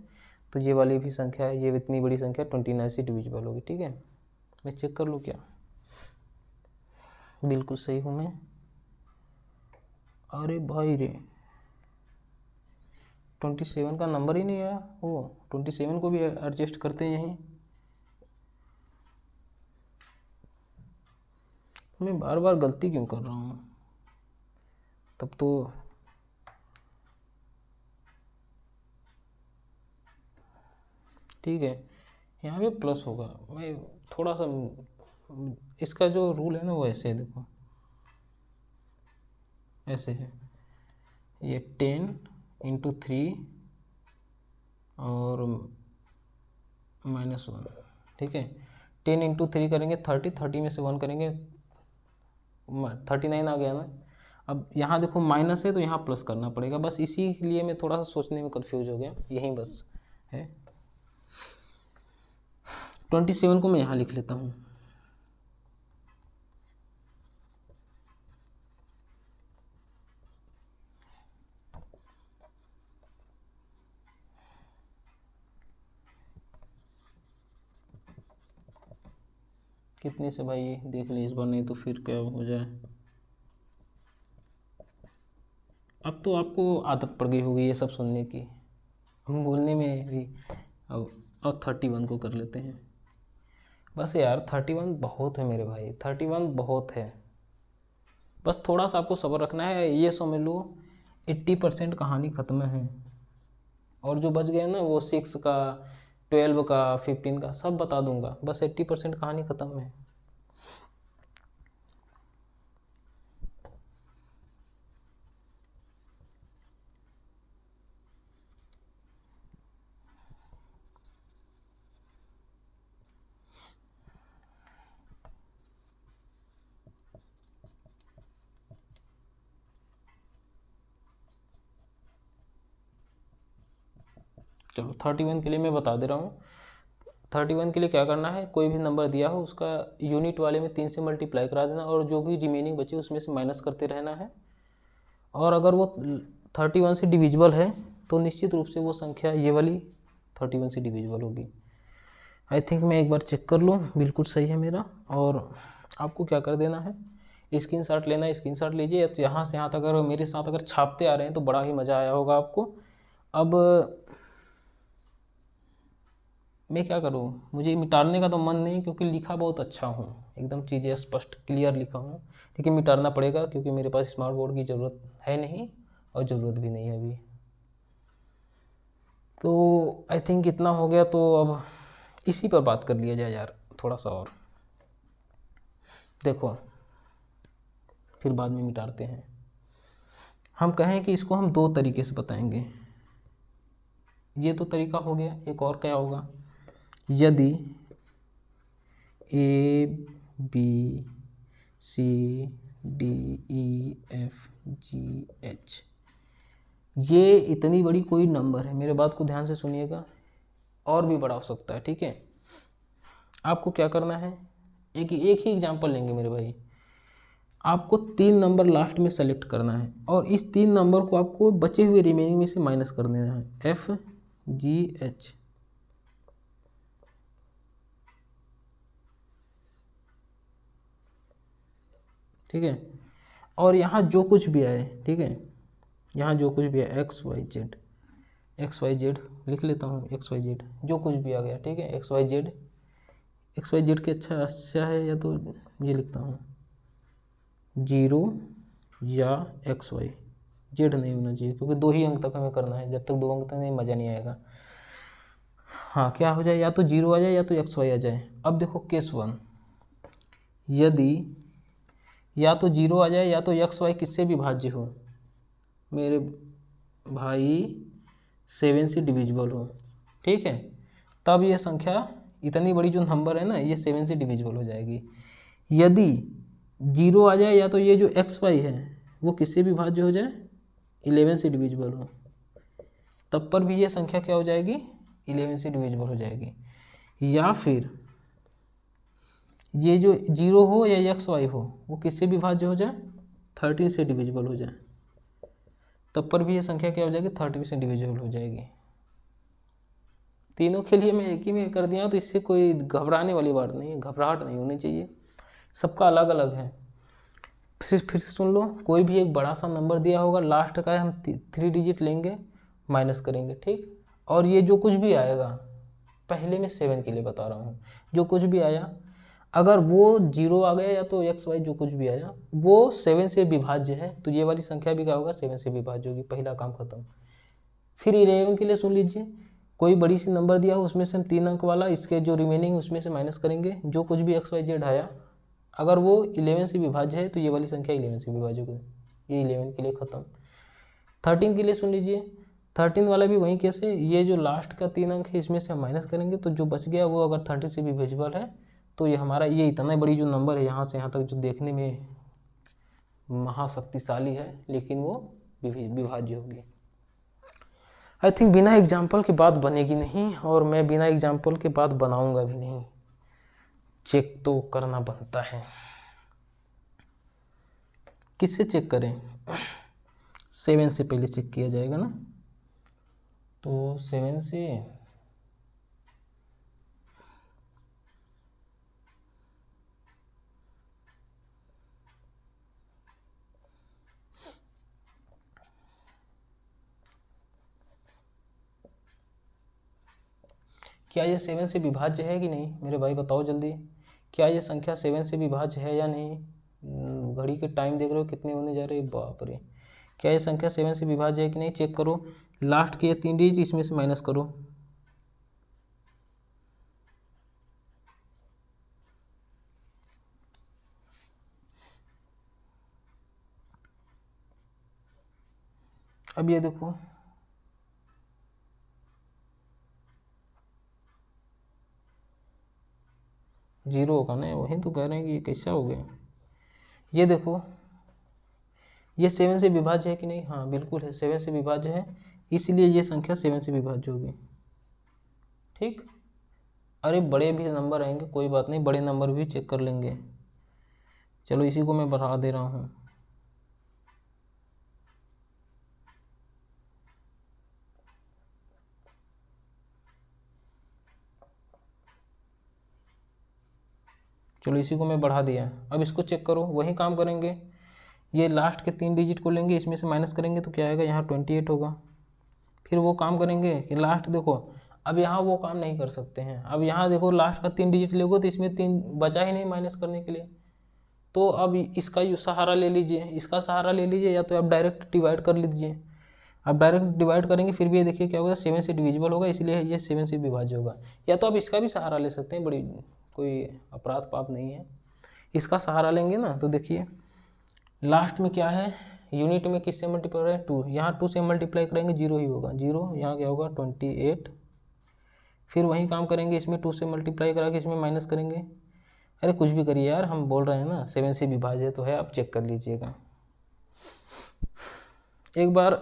तो ये वाली भी संख्या है, ये इतनी बड़ी संख्या 29 से डिविजिबल होगी। ठीक है, मैं चेक कर लूँ क्या, बिल्कुल सही हूँ मैं। अरे भाई रे, 27 का नंबर ही नहीं आया। वो 27 को भी एडजस्ट करते हैं यहीं। मैं बार बार गलती क्यों कर रहा हूँ? तब तो ठीक है, यहाँ पे प्लस होगा। मैं थोड़ा सा इसका जो रूल है ना वो ऐसे है, देखो ऐसे है, ये 10 × 3 और -1, ठीक है। 10 × 3 करेंगे 30, 30 में से 1 करेंगे 39 आ गया ना। अब यहाँ देखो माइनस है तो यहाँ प्लस करना पड़ेगा, बस इसी लिए मैं थोड़ा सा सोचने में कंफ्यूज हो गया, यही बस है। 27 को मैं यहाँ लिख लेता हूँ। कितने से भाई देख ली इस बार, नहीं तो फिर क्या हो जाए। अब तो आपको आदत पड़ गई होगी ये सब सुनने की, हम बोलने में भी। अब 31 को कर लेते हैं। बस यार 31 बहुत है मेरे भाई, 31 बहुत है। बस थोड़ा सा आपको सब्र रखना है, ये समझ लो 80% कहानी ख़त्म है। और जो बच गया ना वो 6 का, 12 का, 15 का सब बता दूंगा, बस 80% कहानी ख़त्म है। चलो 31 के लिए मैं बता दे रहा हूँ। 31 के लिए क्या करना है, कोई भी नंबर दिया हो उसका यूनिट वाले में 3 से मल्टीप्लाई करा देना, और जो भी रिमेनिंग बचे उसमें से माइनस करते रहना है। और अगर वो 31 से डिविजिबल है तो निश्चित रूप से वो संख्या ये वाली 31 से डिविजिबल होगी। आई थिंक मैं एक बार चेक कर लूँ, बिल्कुल सही है मेरा। और आपको क्या कर देना है, स्क्रीनशॉट लेना है, स्क्रीनशॉट लीजिए। तो यहाँ से यहाँ तक अगर मेरे साथ अगर छापते आ रहे हैं तो बड़ा ही मज़ा आया होगा आपको। अब मैं क्या करूँ, मुझे मिटाने का तो मन नहीं, क्योंकि लिखा बहुत अच्छा हूँ, एकदम चीज़ें स्पष्ट क्लियर लिखा हूँ, लेकिन मिटाना पड़ेगा क्योंकि मेरे पास स्मार्ट बोर्ड की ज़रूरत है नहीं और ज़रूरत भी नहीं है अभी। तो आई थिंक इतना हो गया, तो अब इसी पर बात कर लिया जाए यार थोड़ा सा और। देखो फिर बाद में मिटाते हैं। हम कहें कि इसको हम 2 तरीके से बताएंगे, ये तो तरीका हो गया। एक और क्या होगा, यदि ABCDEFGH ये इतनी बड़ी कोई नंबर है, मेरे बात को ध्यान से सुनिएगा, और भी बड़ा हो सकता है, ठीक है। आपको क्या करना है, एक ही एग्जांपल लेंगे मेरे भाई। आपको 3 नंबर लास्ट में सेलेक्ट करना है, और इस 3 नंबर को आपको बचे हुए रिमेनिंग में से माइनस कर देना है, FGH। ठीक है। और यहाँ जो कुछ भी आए, ठीक है, यहाँ जो कुछ भी है XYZ लिख लेता हूँ, XYZ जो कुछ भी आ गया, ठीक है, XYZ के अच्छा है, या तो ये लिखता हूँ 0 या XYZ नहीं होना चाहिए, क्योंकि 2 ही अंक तक हमें करना है, जब तक 2 अंक तक नहीं मज़ा नहीं आएगा। हाँ क्या हो जाए, या तो 0 आ जाए या तो XY आ जाए। अब देखो केस 1, यदि या तो 0 आ जाए या तो XY किससे भी भाज्य हो मेरे भाई, 7 से डिविजिबल हो, ठीक है, तब ये संख्या इतनी बड़ी जो नंबर है ना ये 7 से डिविजिबल हो जाएगी। यदि 0 आ जाए या तो ये जो XY है वो किससे भी भाज्य हो जाए, 11 से डिविजिबल हो, तब पर भी ये संख्या क्या हो जाएगी, 11 से डिविजिबल हो जाएगी। या फिर ये जो 0 हो या XY हो वो किससे भी भाज्य हो जाए, 13 से डिविजिबल हो जाए, तब पर भी ये संख्या क्या हो जाएगी, 30 से डिविजिबल हो जाएगी। तीनों के लिए मैं एक ही में कर दिया, तो इससे कोई घबराने वाली बात नहीं है, घबराहट नहीं होनी चाहिए, सबका अलग अलग है। फिर से सुन लो, कोई भी एक बड़ा सा नंबर दिया होगा, लास्ट का हम 3 डिजिट लेंगे, माइनस करेंगे, ठीक। और ये जो कुछ भी आएगा, पहले मैं 7 के लिए बता रहा हूँ, जो कुछ भी आया अगर वो 0 आ गया या तो एक्स वाई जो कुछ भी आया वो 7 से विभाज्य है, तो ये वाली संख्या भी क्या होगा, 7 से विभाज्य होगी। पहला काम खत्म। फिर 11 के लिए सुन लीजिए, कोई बड़ी सी नंबर दिया हो उसमें से हम 3 अंक वाला, इसके जो रिमेनिंग उसमें से माइनस करेंगे, जो कुछ भी एक्स वाई जेड आया अगर वो 11 से विभाज्य है तो ये वाली संख्या 11 से विभाज्य होगी। ये 11 के लिए खत्म। 13 के लिए सुन लीजिए, 13 वाला भी वहीं कैसे, ये जो लास्ट का 3 अंक है इसमें से हम माइनस करेंगे, तो जो बच गया वो अगर 30 से भी विजिबल है तो ये हमारा ये इतना बड़ी जो नंबर है यहाँ से यहाँ तक जो देखने में महाशक्तिशाली है लेकिन वो विभाज्य होगी। आई थिंक बिना एग्जाम्पल की बात बनेगी नहीं, और मैं बिना एग्जाम्पल के बात बनाऊंगा भी नहीं, चेक तो करना बनता है। किससे चेक करें, 7 से पहले चेक किया जाएगा ना, तो 7 से क्या ये 7 से विभाज्य है कि नहीं, मेरे भाई बताओ जल्दी, क्या ये संख्या 7 से विभाज्य है या नहीं। घड़ी के टाइम देख रहे हो कितने होने जा रहे हैं, बाप रे। क्या ये संख्या 7 से विभाज्य है कि नहीं, चेक करो। लास्ट के ये 3 डिजिट इसमें से माइनस करो। अब ये देखो, जीरो होगा ना, वही तो कह रहे हैं कि ये कैसा हो गया। ये देखो, ये 7 से विभाज्य है कि नहीं, हाँ बिल्कुल है, 7 से विभाज्य है, इसलिए ये संख्या 7 से विभाज्य होगी, ठीक। अरे बड़े भी नंबर आएंगे कोई बात नहीं, बड़े नंबर भी चेक कर लेंगे। चलो इसी को मैं बढ़ा दे रहा हूँ। चलो इसी को मैं बढ़ा दिया, अब इसको चेक करो, वही काम करेंगे। ये लास्ट के 3 डिजिट को लेंगे, इसमें से माइनस करेंगे तो क्या आएगा, यहाँ 28 होगा। फिर वो काम करेंगे कि लास्ट देखो, अब यहाँ वो काम नहीं कर सकते हैं। अब यहाँ देखो लास्ट का 3 डिजिट लोगे तो इसमें 3 बचा ही नहीं माइनस करने के लिए, तो अब इसका सहारा ले लीजिए, इसका सहारा ले लीजिए, या तो आप डायरेक्ट डिवाइड कर लीजिए। आप डायरेक्ट डिवाइड करेंगे फिर भी ये देखिए क्या होगा, 7 से डिविजिबल होगा, इसलिए ये 7 से विभाज्य होगा। या तो आप इसका भी सहारा ले सकते हैं, बड़ी कोई अपराध पाप नहीं है। इसका सहारा लेंगे ना तो देखिए लास्ट में क्या है, यूनिट में किससे मल्टीप्लाई है, 2, यहाँ 2 से मल्टीप्लाई करेंगे 0 ही होगा, 0 यहाँ क्या होगा 28। फिर वही काम करेंगे, इसमें 2 से मल्टीप्लाई करा के इसमें माइनस करेंगे। अरे कुछ भी करिए यार, हम बोल रहे हैं ना 7 से विभाज्य तो है, आप चेक कर लीजिएगा एक बार,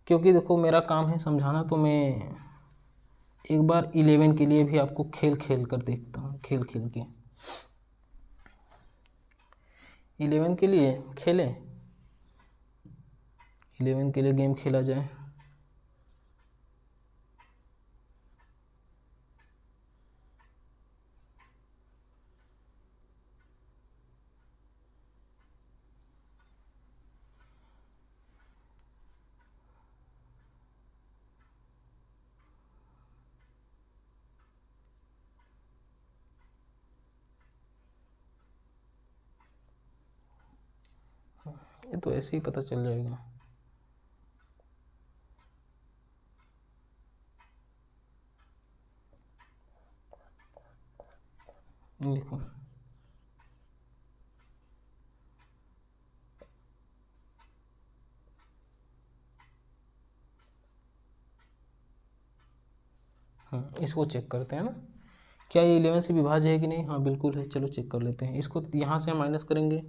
क्योंकि देखो मेरा काम है समझाना, तो मैं एक बार 11 के लिए भी आपको खेल खेल कर देखता हूँ, खेल खेल के 11 के लिए खेलें, 11 के लिए गेम खेला जाए। ये तो ऐसे ही पता चल जाएगा। देखो इसको चेक करते हैं ना, क्या ये 11 से विभाज्य है कि नहीं, हाँ बिल्कुल है। चलो चेक कर लेते हैं, इसको यहाँ से हम माइनस करेंगे,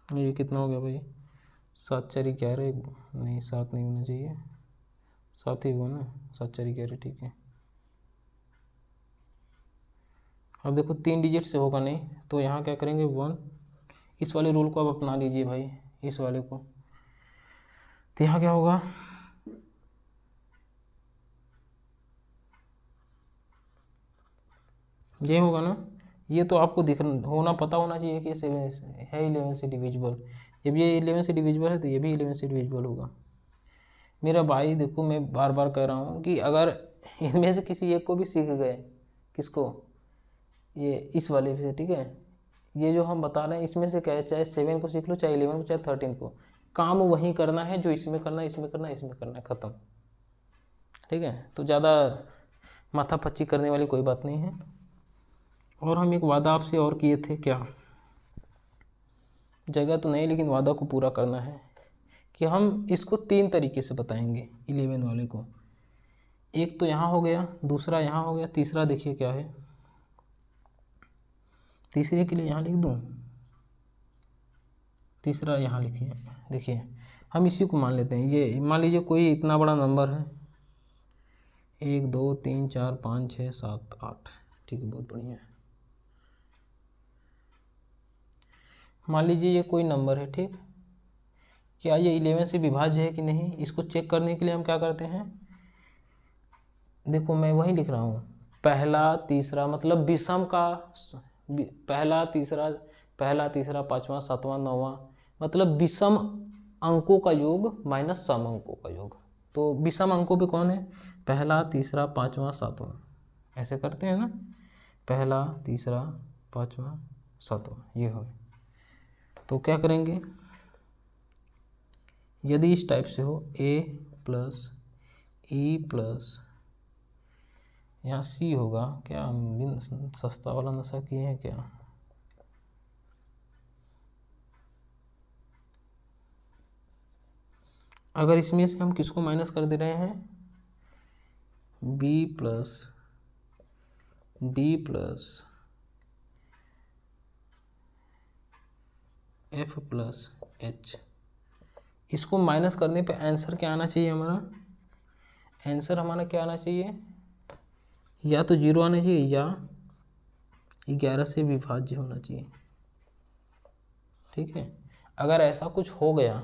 ये कितना हो गया भाई, 7 4 11, नहीं 7 नहीं होना चाहिए, 7 ही हुआ ना, 7 4 11 ठीक है। अब देखो 3 डिजिट से होगा नहीं, तो यहाँ क्या करेंगे 1, इस वाले रूल को अब अपना लीजिए भाई, इस वाले को, तो यहाँ क्या होगा, ये होगा ना, ये तो आपको दिख होना पता होना चाहिए कि ये 7 है 11 से डिविजिबल। जब ये 11 से डिविजिबल है तो ये भी 11 से डिविजिबल होगा। मेरा भाई देखो, मैं बार बार कह रहा हूँ कि अगर इनमें से किसी एक को भी सीख गए, किसको, ये इस वाले से, ठीक है, ये जो हम बता रहे हैं इसमें से क्या है, चाहे 7 को सीख लो, चाहे 11 को, चाहे 13 को, काम वही करना है जो इसमें करना है, इसमें करना है, इसमें करना है, ख़त्म। ठीक है, तो ज़्यादा माथापच्ची करने वाली कोई बात नहीं है। और हम एक वादा आपसे और किए थे, क्या, जगह तो नहीं लेकिन वादा को पूरा करना है, कि हम इसको 3 तरीके से बताएंगे 11 वाले को। एक तो यहाँ हो गया, दूसरा यहाँ हो गया, तीसरा देखिए क्या है, तीसरे के लिए यहाँ लिख दूँ, तीसरा यहाँ लिखिए। देखिए हम इसी को मान लेते हैं, ये मान लीजिए कोई इतना बड़ा नंबर है, 1 2 3 4 5 6 7 8, ठीक है, बहुत बढ़िया है। मान लीजिए ये कोई नंबर है, ठीक, क्या ये 11 से विभाज्य है कि नहीं, इसको चेक करने के लिए हम क्या करते हैं, देखो मैं वही लिख रहा हूँ, पहला तीसरा मतलब विषम का, पहला तीसरा पाँचवा सातवां नौवां, मतलब विषम अंकों का योग माइनस सम अंकों का योग। तो विषम अंकों पे कौन है, पहला तीसरा पाँचवा सातवां, ऐसे करते हैं ना, पहला तीसरा पाँचवा सातवां, ये हो। तो क्या करेंगे, यदि इस टाइप से हो, a प्लस ई प्लस यहाँ सी होगा, क्या हम सस्ता वाला नशा किए हैं क्या, अगर इसमें से हम किसको माइनस कर दे रहे हैं, b plus D plus F plus H, इसको माइनस करने पे आंसर क्या आना चाहिए हमारा, आंसर हमारा क्या आना चाहिए, या तो 0 आना चाहिए या 11 से विभाज्य होना चाहिए। ठीक है, अगर ऐसा कुछ हो गया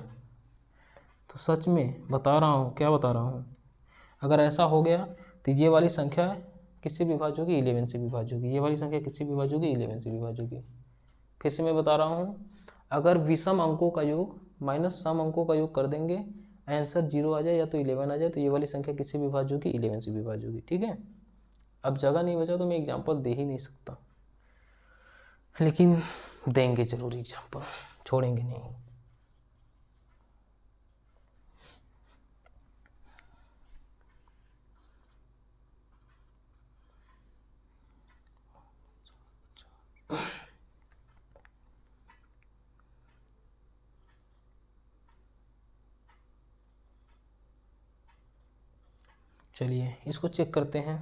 तो सच में बता रहा हूँ, क्या बता रहा हूँ, अगर ऐसा हो गया तो ये वाली संख्या किससे विभाज्य होगी, 11 से विभाज्य होगी, ये वाली संख्या किससे विभाज्य होगी, 11 से विभाज्य होगी। फिर से मैं बता रहा हूँ, अगर विषम अंकों का योग माइनस सम अंकों का योग कर देंगे, आंसर 0 आ जाए या तो 11 आ जाए, तो ये वाली संख्या किससे विभाज्य होगी, 11 से विभाज्य होगी। ठीक है, अब जगह नहीं बचा तो मैं एग्जाम्पल दे ही नहीं सकता, लेकिन देंगे जरूर एग्जाम्पल, छोड़ेंगे नहीं। चलिए इसको चेक करते हैं,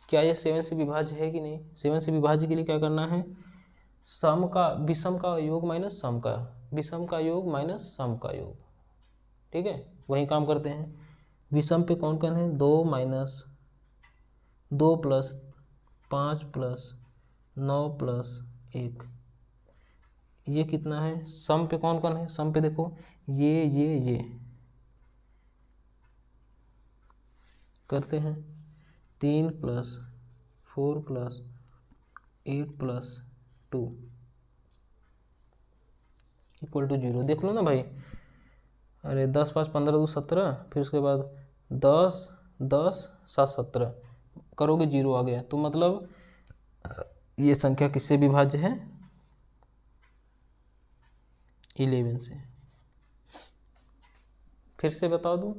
क्या ये 7 से विभाज्य है कि नहीं। 7 से विभाज्य के लिए क्या करना है, सम का विषम का योग माइनस सम का, विषम का योग माइनस सम का योग। ठीक है, वही काम करते हैं। विषम पे कौन कौन है, 2 माइनस 2 प्लस 5 प्लस 9 प्लस 1, ये कितना है। सम पे कौन कौन है, सम पे देखो ये करते हैं, 3 plus 4 plus 8 plus 2 equal to 0। देख लो ना भाई, अरे 10 5 15 2 17, फिर उसके बाद 10 10 7 17 करोगे 0 आ गया, तो मतलब ये संख्या किससे विभाज्य है, 11 से। फिर से बता दूं,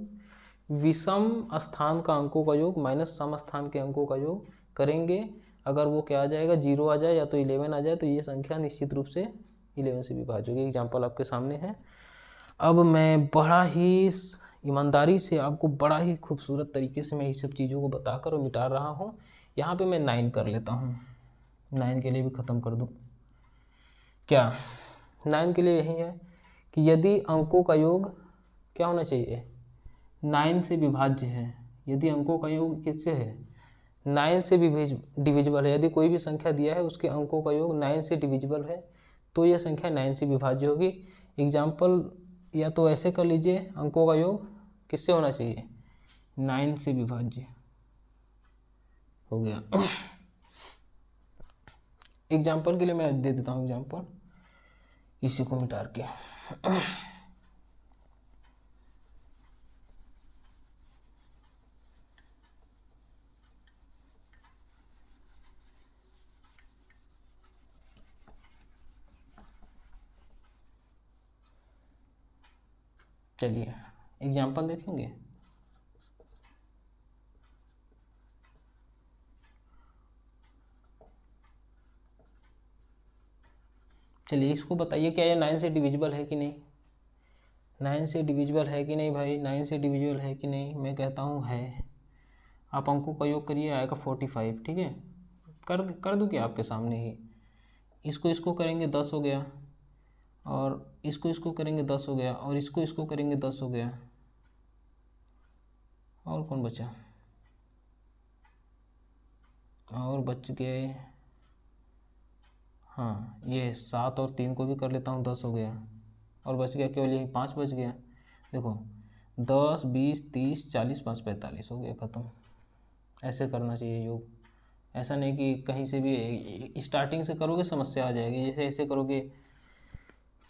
विषम स्थान का अंकों का योग माइनस सम स्थान के अंकों का योग करेंगे, अगर वो क्या आ जाएगा, 0 आ जाए या तो 11 आ जाए, तो ये संख्या निश्चित रूप से 11 से विभाज्य होगी। एग्जाम्पल आपके सामने है। अब मैं बड़ा ही ईमानदारी से आपको बड़ा ही खूबसूरत तरीके से मैं ये सब चीज़ों को बताकर और मिटा रहा हूँ। यहाँ पे मैं 9 कर लेता हूँ, 9 के लिए भी ख़त्म कर दूँ क्या। 9 के लिए यही है कि यदि अंकों का योग क्या होना चाहिए, 9 से विभाज्य है। यदि अंकों का योग किससे है, 9 से डिविजिबल है। यदि कोई भी संख्या दिया है उसके अंकों का योग 9 से डिविजिबल है, तो यह संख्या 9 से विभाज्य होगी। एग्जाम्पल या तो ऐसे कर लीजिए, अंकों का योग किससे होना चाहिए, 9 से विभाज्य हो गया। एग्जाम्पल के लिए मैं दे देता हूँ एग्जाम्पल, इसी को मिटा के। चलिए एग्जाम्पल देखेंगे। चलिए इसको बताइए क्या ये 9 से डिविजिबल है कि नहीं। 9 से डिविजिबल है कि नहीं भाई, 9 से डिविजिबल है कि नहीं। मैं कहता हूँ है। आप अंकों का योग करिए, आएगा 45। ठीक है, कर दूँ क्या आपके सामने ही। इसको इसको करेंगे 10 हो गया, और इसको इसको करेंगे 10 हो गया, और इसको इसको करेंगे 10 हो गया। और कौन बचा, और बच गए, हाँ ये 7 और 3 को भी कर लेता हूँ, 10 हो गया। और बच गया केवल यही 5 बच गया। देखो 10 20 30 40 5 45 हो गया, ख़त्म। ऐसे करना चाहिए योग। ऐसा नहीं कि कहीं से भी स्टार्टिंग से करोगे समस्या आ जाएगी। जैसे ऐसे करोगे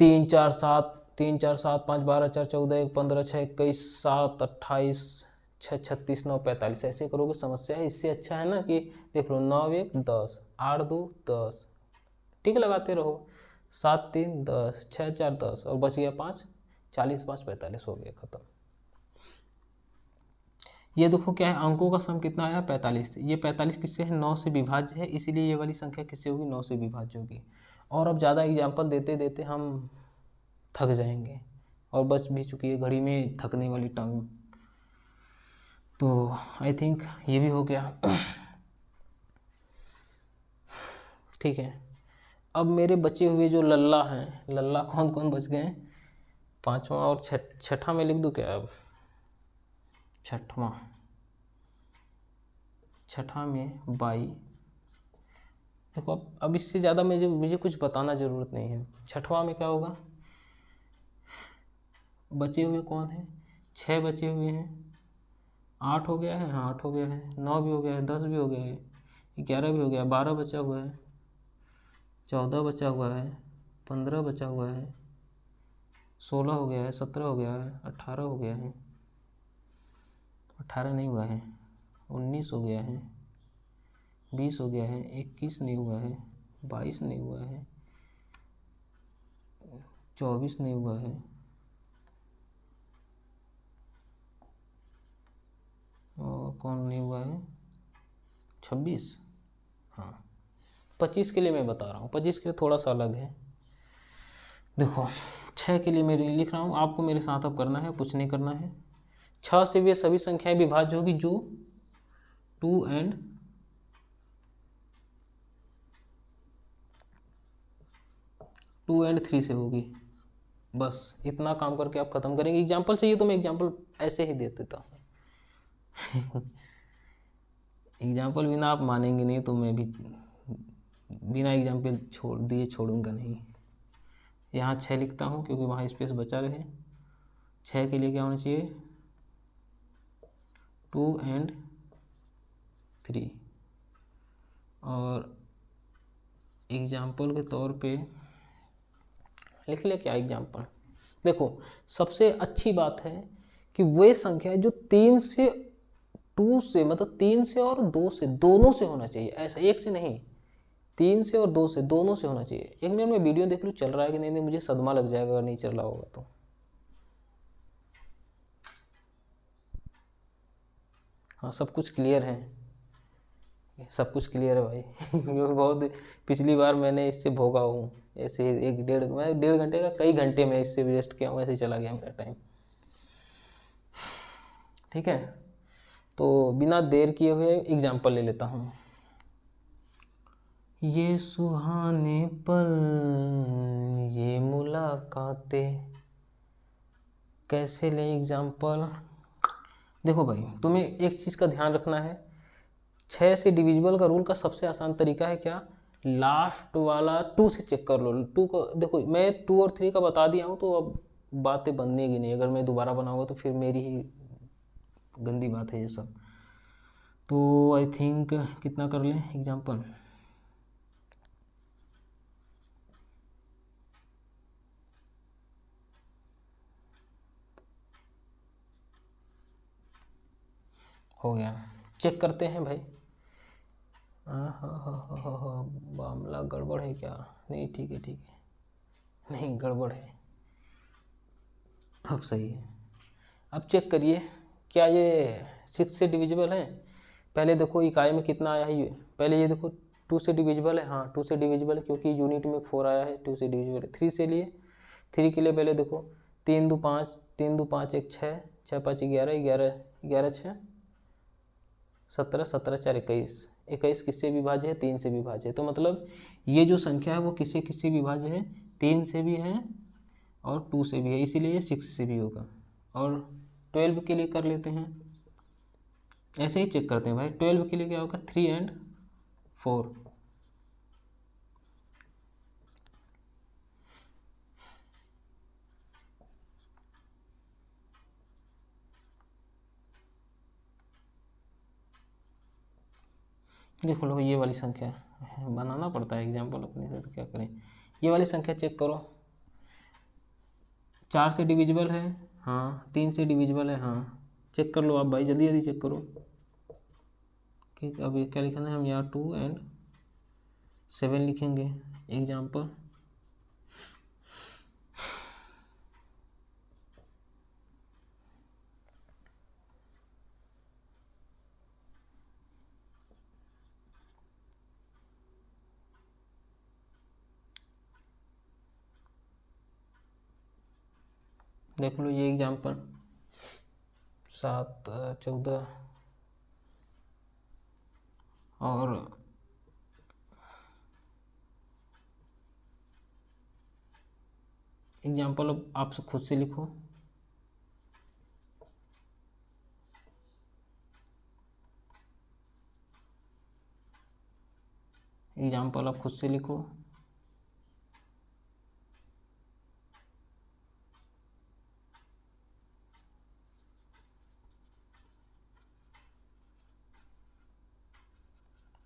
3 4 7 3 4 7 5 12 4 14 1 15 6 21 7 28 6 36 9 45 ऐसे करोगे समस्या है। इससे अच्छा है ना कि देख लो 9 1 10 8 2 10, टिक लगाते रहो। 7 3 10 6 4 10 और बच गया 5, 40 5 45 हो गया, ख़त्म। ये देखो क्या है, अंकों का सम कितना आया 45। ये 45 किससे है, 9 से विभाज्य है, इसीलिए ये वाली संख्या किससे होगी, 9 से विभाज्य होगी। और अब ज़्यादा एग्जाम्पल देते देते हम थक जाएंगे, और बच भी चुकी है घड़ी में थकने वाली टाइम। तो आई थिंक ये भी हो गया। ठीक है, अब मेरे बचे हुए जो लल्ला हैं, लल्ला कौन कौन बच गए, पाँचवा और छठा में लिख दूँ क्या अब, छठा में 22। देखो अब इससे ज़्यादा मुझे कुछ बताना ज़रूरत नहीं है। छठवां में क्या होगा, बचे हुए कौन है, 6 बचे हुए हैं, 8 हो गया है, हाँ 8 हो गया है, 9 भी हो गया है, 10 भी हो गया है, 11 भी हो गया है, 12 बचा हुआ है, 14 बचा हुआ है, 15 बचा हुआ है, 16 हो गया है, 17 हो गया है, 18 हो गया है, 18 नहीं हुआ है, 19 हो गया है, 20 हो गया है, 21 नहीं हुआ है, 22 नहीं हुआ है, 24 नहीं हुआ है, और कौन नहीं हुआ है, 26, हाँ 25 के लिए मैं बता रहा हूँ, 25 के लिए थोड़ा सा अलग है। देखो 6 के लिए मैं लिख रहा हूँ, आपको मेरे साथ अब करना है, कुछ नहीं करना है। 6 से वे सभी संख्याएं विभाज्य होगी जो 2 एंड 3 से होगी। बस इतना काम करके आप ख़त्म करेंगे। एग्जाम्पल चाहिए तो मैं एग्जाम्पल ऐसे ही दे देता हूँ। एग्जाम्पल बिना आप मानेंगे नहीं, तो मैं भी बिना एग्जाम्पल छोड़ूंगा नहीं। यहाँ 6 लिखता हूँ क्योंकि वहाँ स्पेस बचा रहे। 6 के लिए क्या होना चाहिए, 2 एंड 3। और एग्जाम्पल के तौर पे लिख ले क्या एग्जाम्पल। देखो सबसे अच्छी बात है कि वे संख्या जो 3 से 2 से, मतलब 3 से और 2 से, दोनों से होना चाहिए, ऐसा एक से नहीं, 3 से और 2 से, दोनों से होना चाहिए। 1 मिनट में वीडियो देख लूँ चल रहा है कि नहीं, मुझे सदमा लग जाएगा अगर नहीं चल रहा होगा तो। हाँ सब कुछ क्लियर है, सब कुछ क्लियर है भाई। क्योंकि बहुत पिछली बार मैंने इससे भोगा हूँ, ऐसे मैं 1.5 घंटे का कई घंटे में इससे वेस्ट किया हूँ, ऐसे चला गया मेरा टाइम। ठीक है, तो बिना देर किए हुए एग्जाम्पल ले लेता हूँ। ये सुहाने पल, ये मुलाकातें, कैसे लें एग्जाम्पल। देखो भाई तुम्हें एक चीज़ का ध्यान रखना है, 6 से डिविजिबल का रूल का सबसे आसान तरीका है क्या, लास्ट वाला 2 से चेक कर लो। 2 को देखो मैं 2 और 3 का बता दिया हूँ, तो अब बातें बननेगी नहीं, अगर मैं दोबारा बनाऊँगा तो फिर मेरी ही गंदी बात है ये सब। तो आई थिंक कितना कर लें एग्जाम्पल, हो गया। चेक करते हैं भाई। मामला गड़बड़ है क्या? नहीं, ठीक है ठीक है, नहीं गड़बड़ है, अब सही है। अब चेक करिए क्या ये 6 से डिविजिबल है। पहले देखो इकाई में कितना आया है, ये पहले ये देखो 2 से डिविजिबल है। हाँ 2 से डिविजिबल है क्योंकि यूनिट में 4 आया है, 2 से डिविजिबल है। 3 से लिए, 3 के लिए पहले देखो 3 2 5, 3 2 5 1 6, 6 5 11, 11 11 6 17, 17 4 21, 21 किससे विभाज्य है? 3 से विभाज्य है। तो मतलब ये जो संख्या है वो किससे किससे विभाज्य है? 3 से भी है और 2 से भी है, इसीलिए ये 6 से भी होगा। और 12 के लिए कर लेते हैं, ऐसे ही चेक करते हैं भाई। 12 के लिए क्या होगा? 3 और 4। देखो लो, ये वाली संख्या बनाना पड़ता है एग्जाम्पल अपने से, तो क्या करें। ये वाली संख्या चेक करो, 4 से डिविजिबल है, हाँ 3 से डिविजिबल है, हाँ चेक कर लो आप भाई, जल्दी जल्दी चेक करो कि अब ये क्या लिखना है। हम यहाँ 2 और 7 लिखेंगे एग्जाम्पल। देख लो ये एग्जाम्पल 7 14 और एग्जाम्पल अब आप खुद से लिखो। एग्जाम्पल आप खुद से लिखो।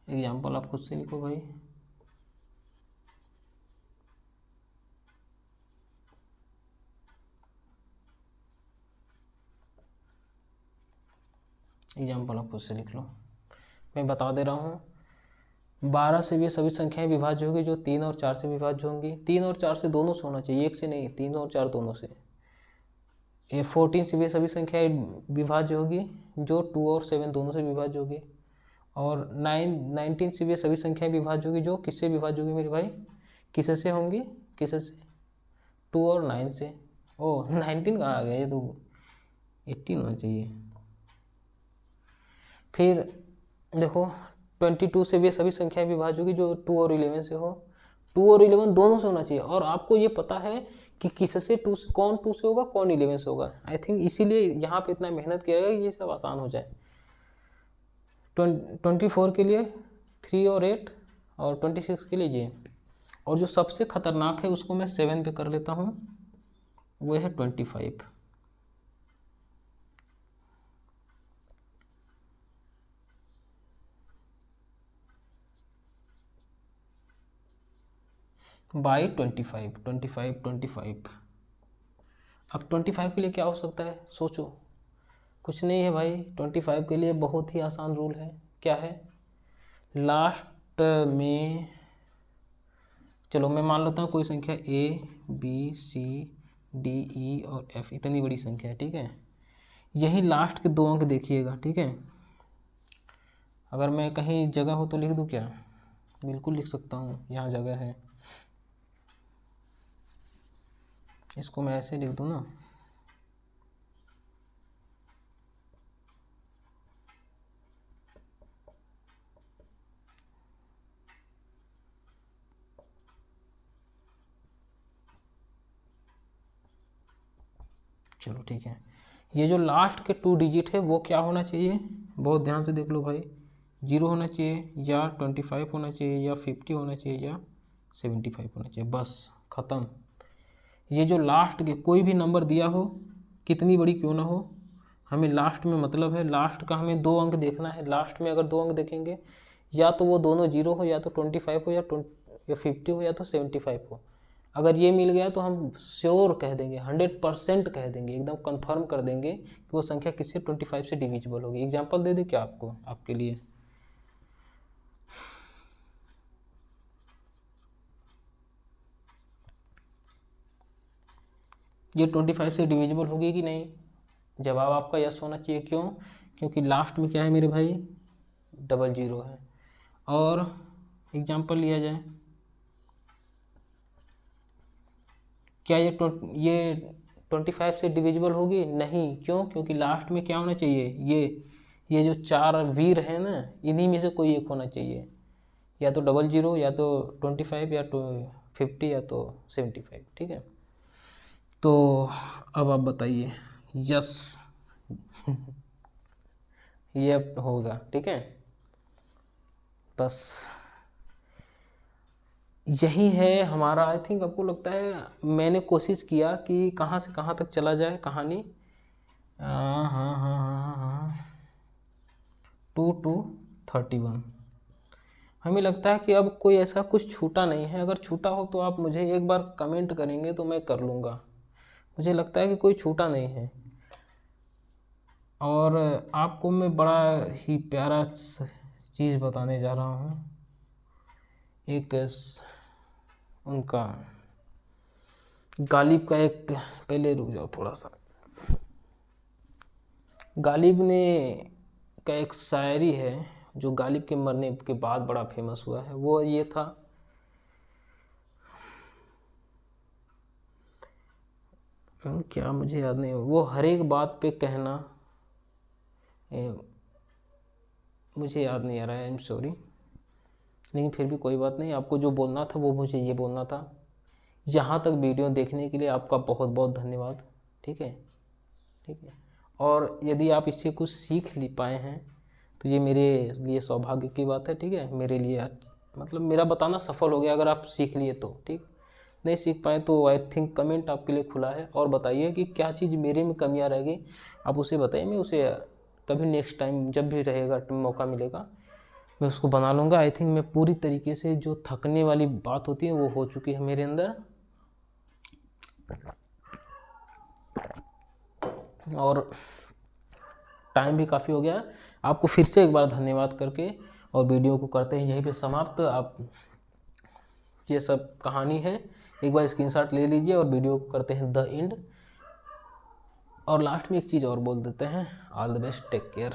एग्जाम्पल आप खुद से लिखो भाई। एग्जाम्पल आप खुद से लिख लो। मैं बता दे रहा हूँ, 12 से भी सभी संख्याएं विभाज्य होगी जो 3 और 4 से विभाज्य होंगी। 3 और 4 से दोनों से होना चाहिए, एक से नहीं, 3 और 4 दोनों से। ये 14 से भी सभी संख्याएं विभाज्य होगी जो 2 और 7 दोनों से विभाज्य होगी। और 19 से भी सभी संख्याएं विभाज्य होगी जो किससे विभाज्य होगी मेरे भाई? किससे होंगी? किससे? 2 और 9 से। ओ 19 कहाँ आ गया, ये तो 18 होना चाहिए। फिर देखो 22 से भी सभी संख्याएं विभाज्य होगी जो 2 और 11 से हो। 2 और 11 दोनों से होना चाहिए, और आपको ये पता है कि किससे 2 से, कौन 2 से होगा कौन 11 से होगा। आई थिंक इसीलिए यहाँ पे इतना मेहनत किया गया कि ये सब आसान हो जाए। 24 के लिए 3 और 8, और 26 के लिए ये। और जो सबसे खतरनाक है उसको मैं 7 पे कर लेता हूँ, वो है 25। बाई 25, 25 25। अब 25 के लिए क्या हो सकता है सोचो। कुछ नहीं है भाई, 25 के लिए बहुत ही आसान रूल है। क्या है? लास्ट में, चलो मैं मान लेता हूँ कोई संख्या ABCDE और F, इतनी बड़ी संख्या है, ठीक है। यही लास्ट के 2 अंक देखिएगा, ठीक है। अगर मैं कहीं जगह हो तो लिख दूँ क्या? बिल्कुल लिख सकता हूँ, यहाँ जगह है। इसको मैं ऐसे लिख दूँ ना, चलो ठीक है। ये जो लास्ट के 2 डिजिट है वो क्या होना चाहिए? बहुत ध्यान से देख लो भाई। 0 होना चाहिए, या 25 होना चाहिए, या 50 होना चाहिए, या 75 होना चाहिए। बस ख़त्म। ये जो लास्ट के कोई भी नंबर दिया हो, कितनी बड़ी क्यों ना हो, हमें लास्ट में मतलब है, लास्ट का हमें 2 अंक देखना है। लास्ट में अगर 2 अंक देखेंगे, या तो वो दोनों 0 हो, या तो 25 हो, या 50 हो, या तो 75 हो। अगर ये मिल गया तो हम श्योर कह देंगे, 100% कह देंगे, एकदम कंफर्म कर देंगे कि वो संख्या किससे 25 से डिविजिबल होगी। एग्जांपल दे दे क्या आपको, आपके लिए? ये 25 से डिविजिबल होगी कि नहीं? जवाब आपका यस होना चाहिए। क्यों? क्योंकि लास्ट में क्या है मेरे भाई? 00 है। और एग्जांपल लिया जाए, क्या ये 25 से डिविजिबल होगी? नहीं। क्यों? क्योंकि लास्ट में क्या होना चाहिए? ये जो 4 वीर है ना, इन्हीं में से कोई एक होना चाहिए, या तो 00, या तो 25, या तो 50, या तो 75। ठीक है, तो अब आप बताइए। यस ये अब होगा। ठीक है, बस यही है हमारा। आई थिंक आपको लगता है मैंने कोशिश किया कि कहाँ से कहाँ तक चला जाए कहानी। हाँ हाँ हाँ हाँ हाँ, 2 to 31। हमें लगता है कि अब कोई ऐसा कुछ छूटा नहीं है। अगर छूटा हो तो आप मुझे एक बार कमेंट करेंगे तो मैं कर लूँगा। मुझे लगता है कि कोई छूटा नहीं है। और आपको मैं बड़ा ही प्यारा चीज़ बताने जा रहा हूँ। एक उनका गालिब का एक, पहले रुक जाओ थोड़ा सा, गालिब ने का एक शायरी है जो गालिब के मरने के बाद बड़ा फेमस हुआ है। वो ये था, क्या मुझे याद नहीं, वो हर एक बात पे कहना, मुझे याद नहीं आ रहा है, आई एम सॉरी। लेकिन फिर भी कोई बात नहीं, आपको जो बोलना था वो मुझे ये बोलना था। यहाँ तक वीडियो देखने के लिए आपका बहुत बहुत धन्यवाद। ठीक है, ठीक है। और यदि आप इससे कुछ सीख ले पाए हैं तो ये मेरे लिए सौभाग्य की बात है। ठीक है, मेरे लिए मतलब मेरा बताना सफल हो गया अगर आप सीख लिए तो। ठीक, नहीं सीख पाए तो आई थिंक कमेंट आपके लिए खुला है, और बताइए कि क्या चीज़ मेरे में कमियां रह गई, आप उसे बताइए। मैं उसे कभी नेक्स्ट टाइम जब भी रहेगा मौका मिलेगा मैं उसको बना लूँगा। आई थिंक मैं पूरी तरीके से, जो थकने वाली बात होती है वो हो चुकी है मेरे अंदर। और टाइम भी काफ़ी हो गया। आपको फिर से एक बार धन्यवाद करके और वीडियो को करते हैं यहीं पे समाप्त। आप, ये सब कहानी है, एक बार स्क्रीनशॉट ले लीजिए और वीडियो को करते हैं द एंड। और लास्ट में एक चीज़ और बोल देते हैं, all the best, take care.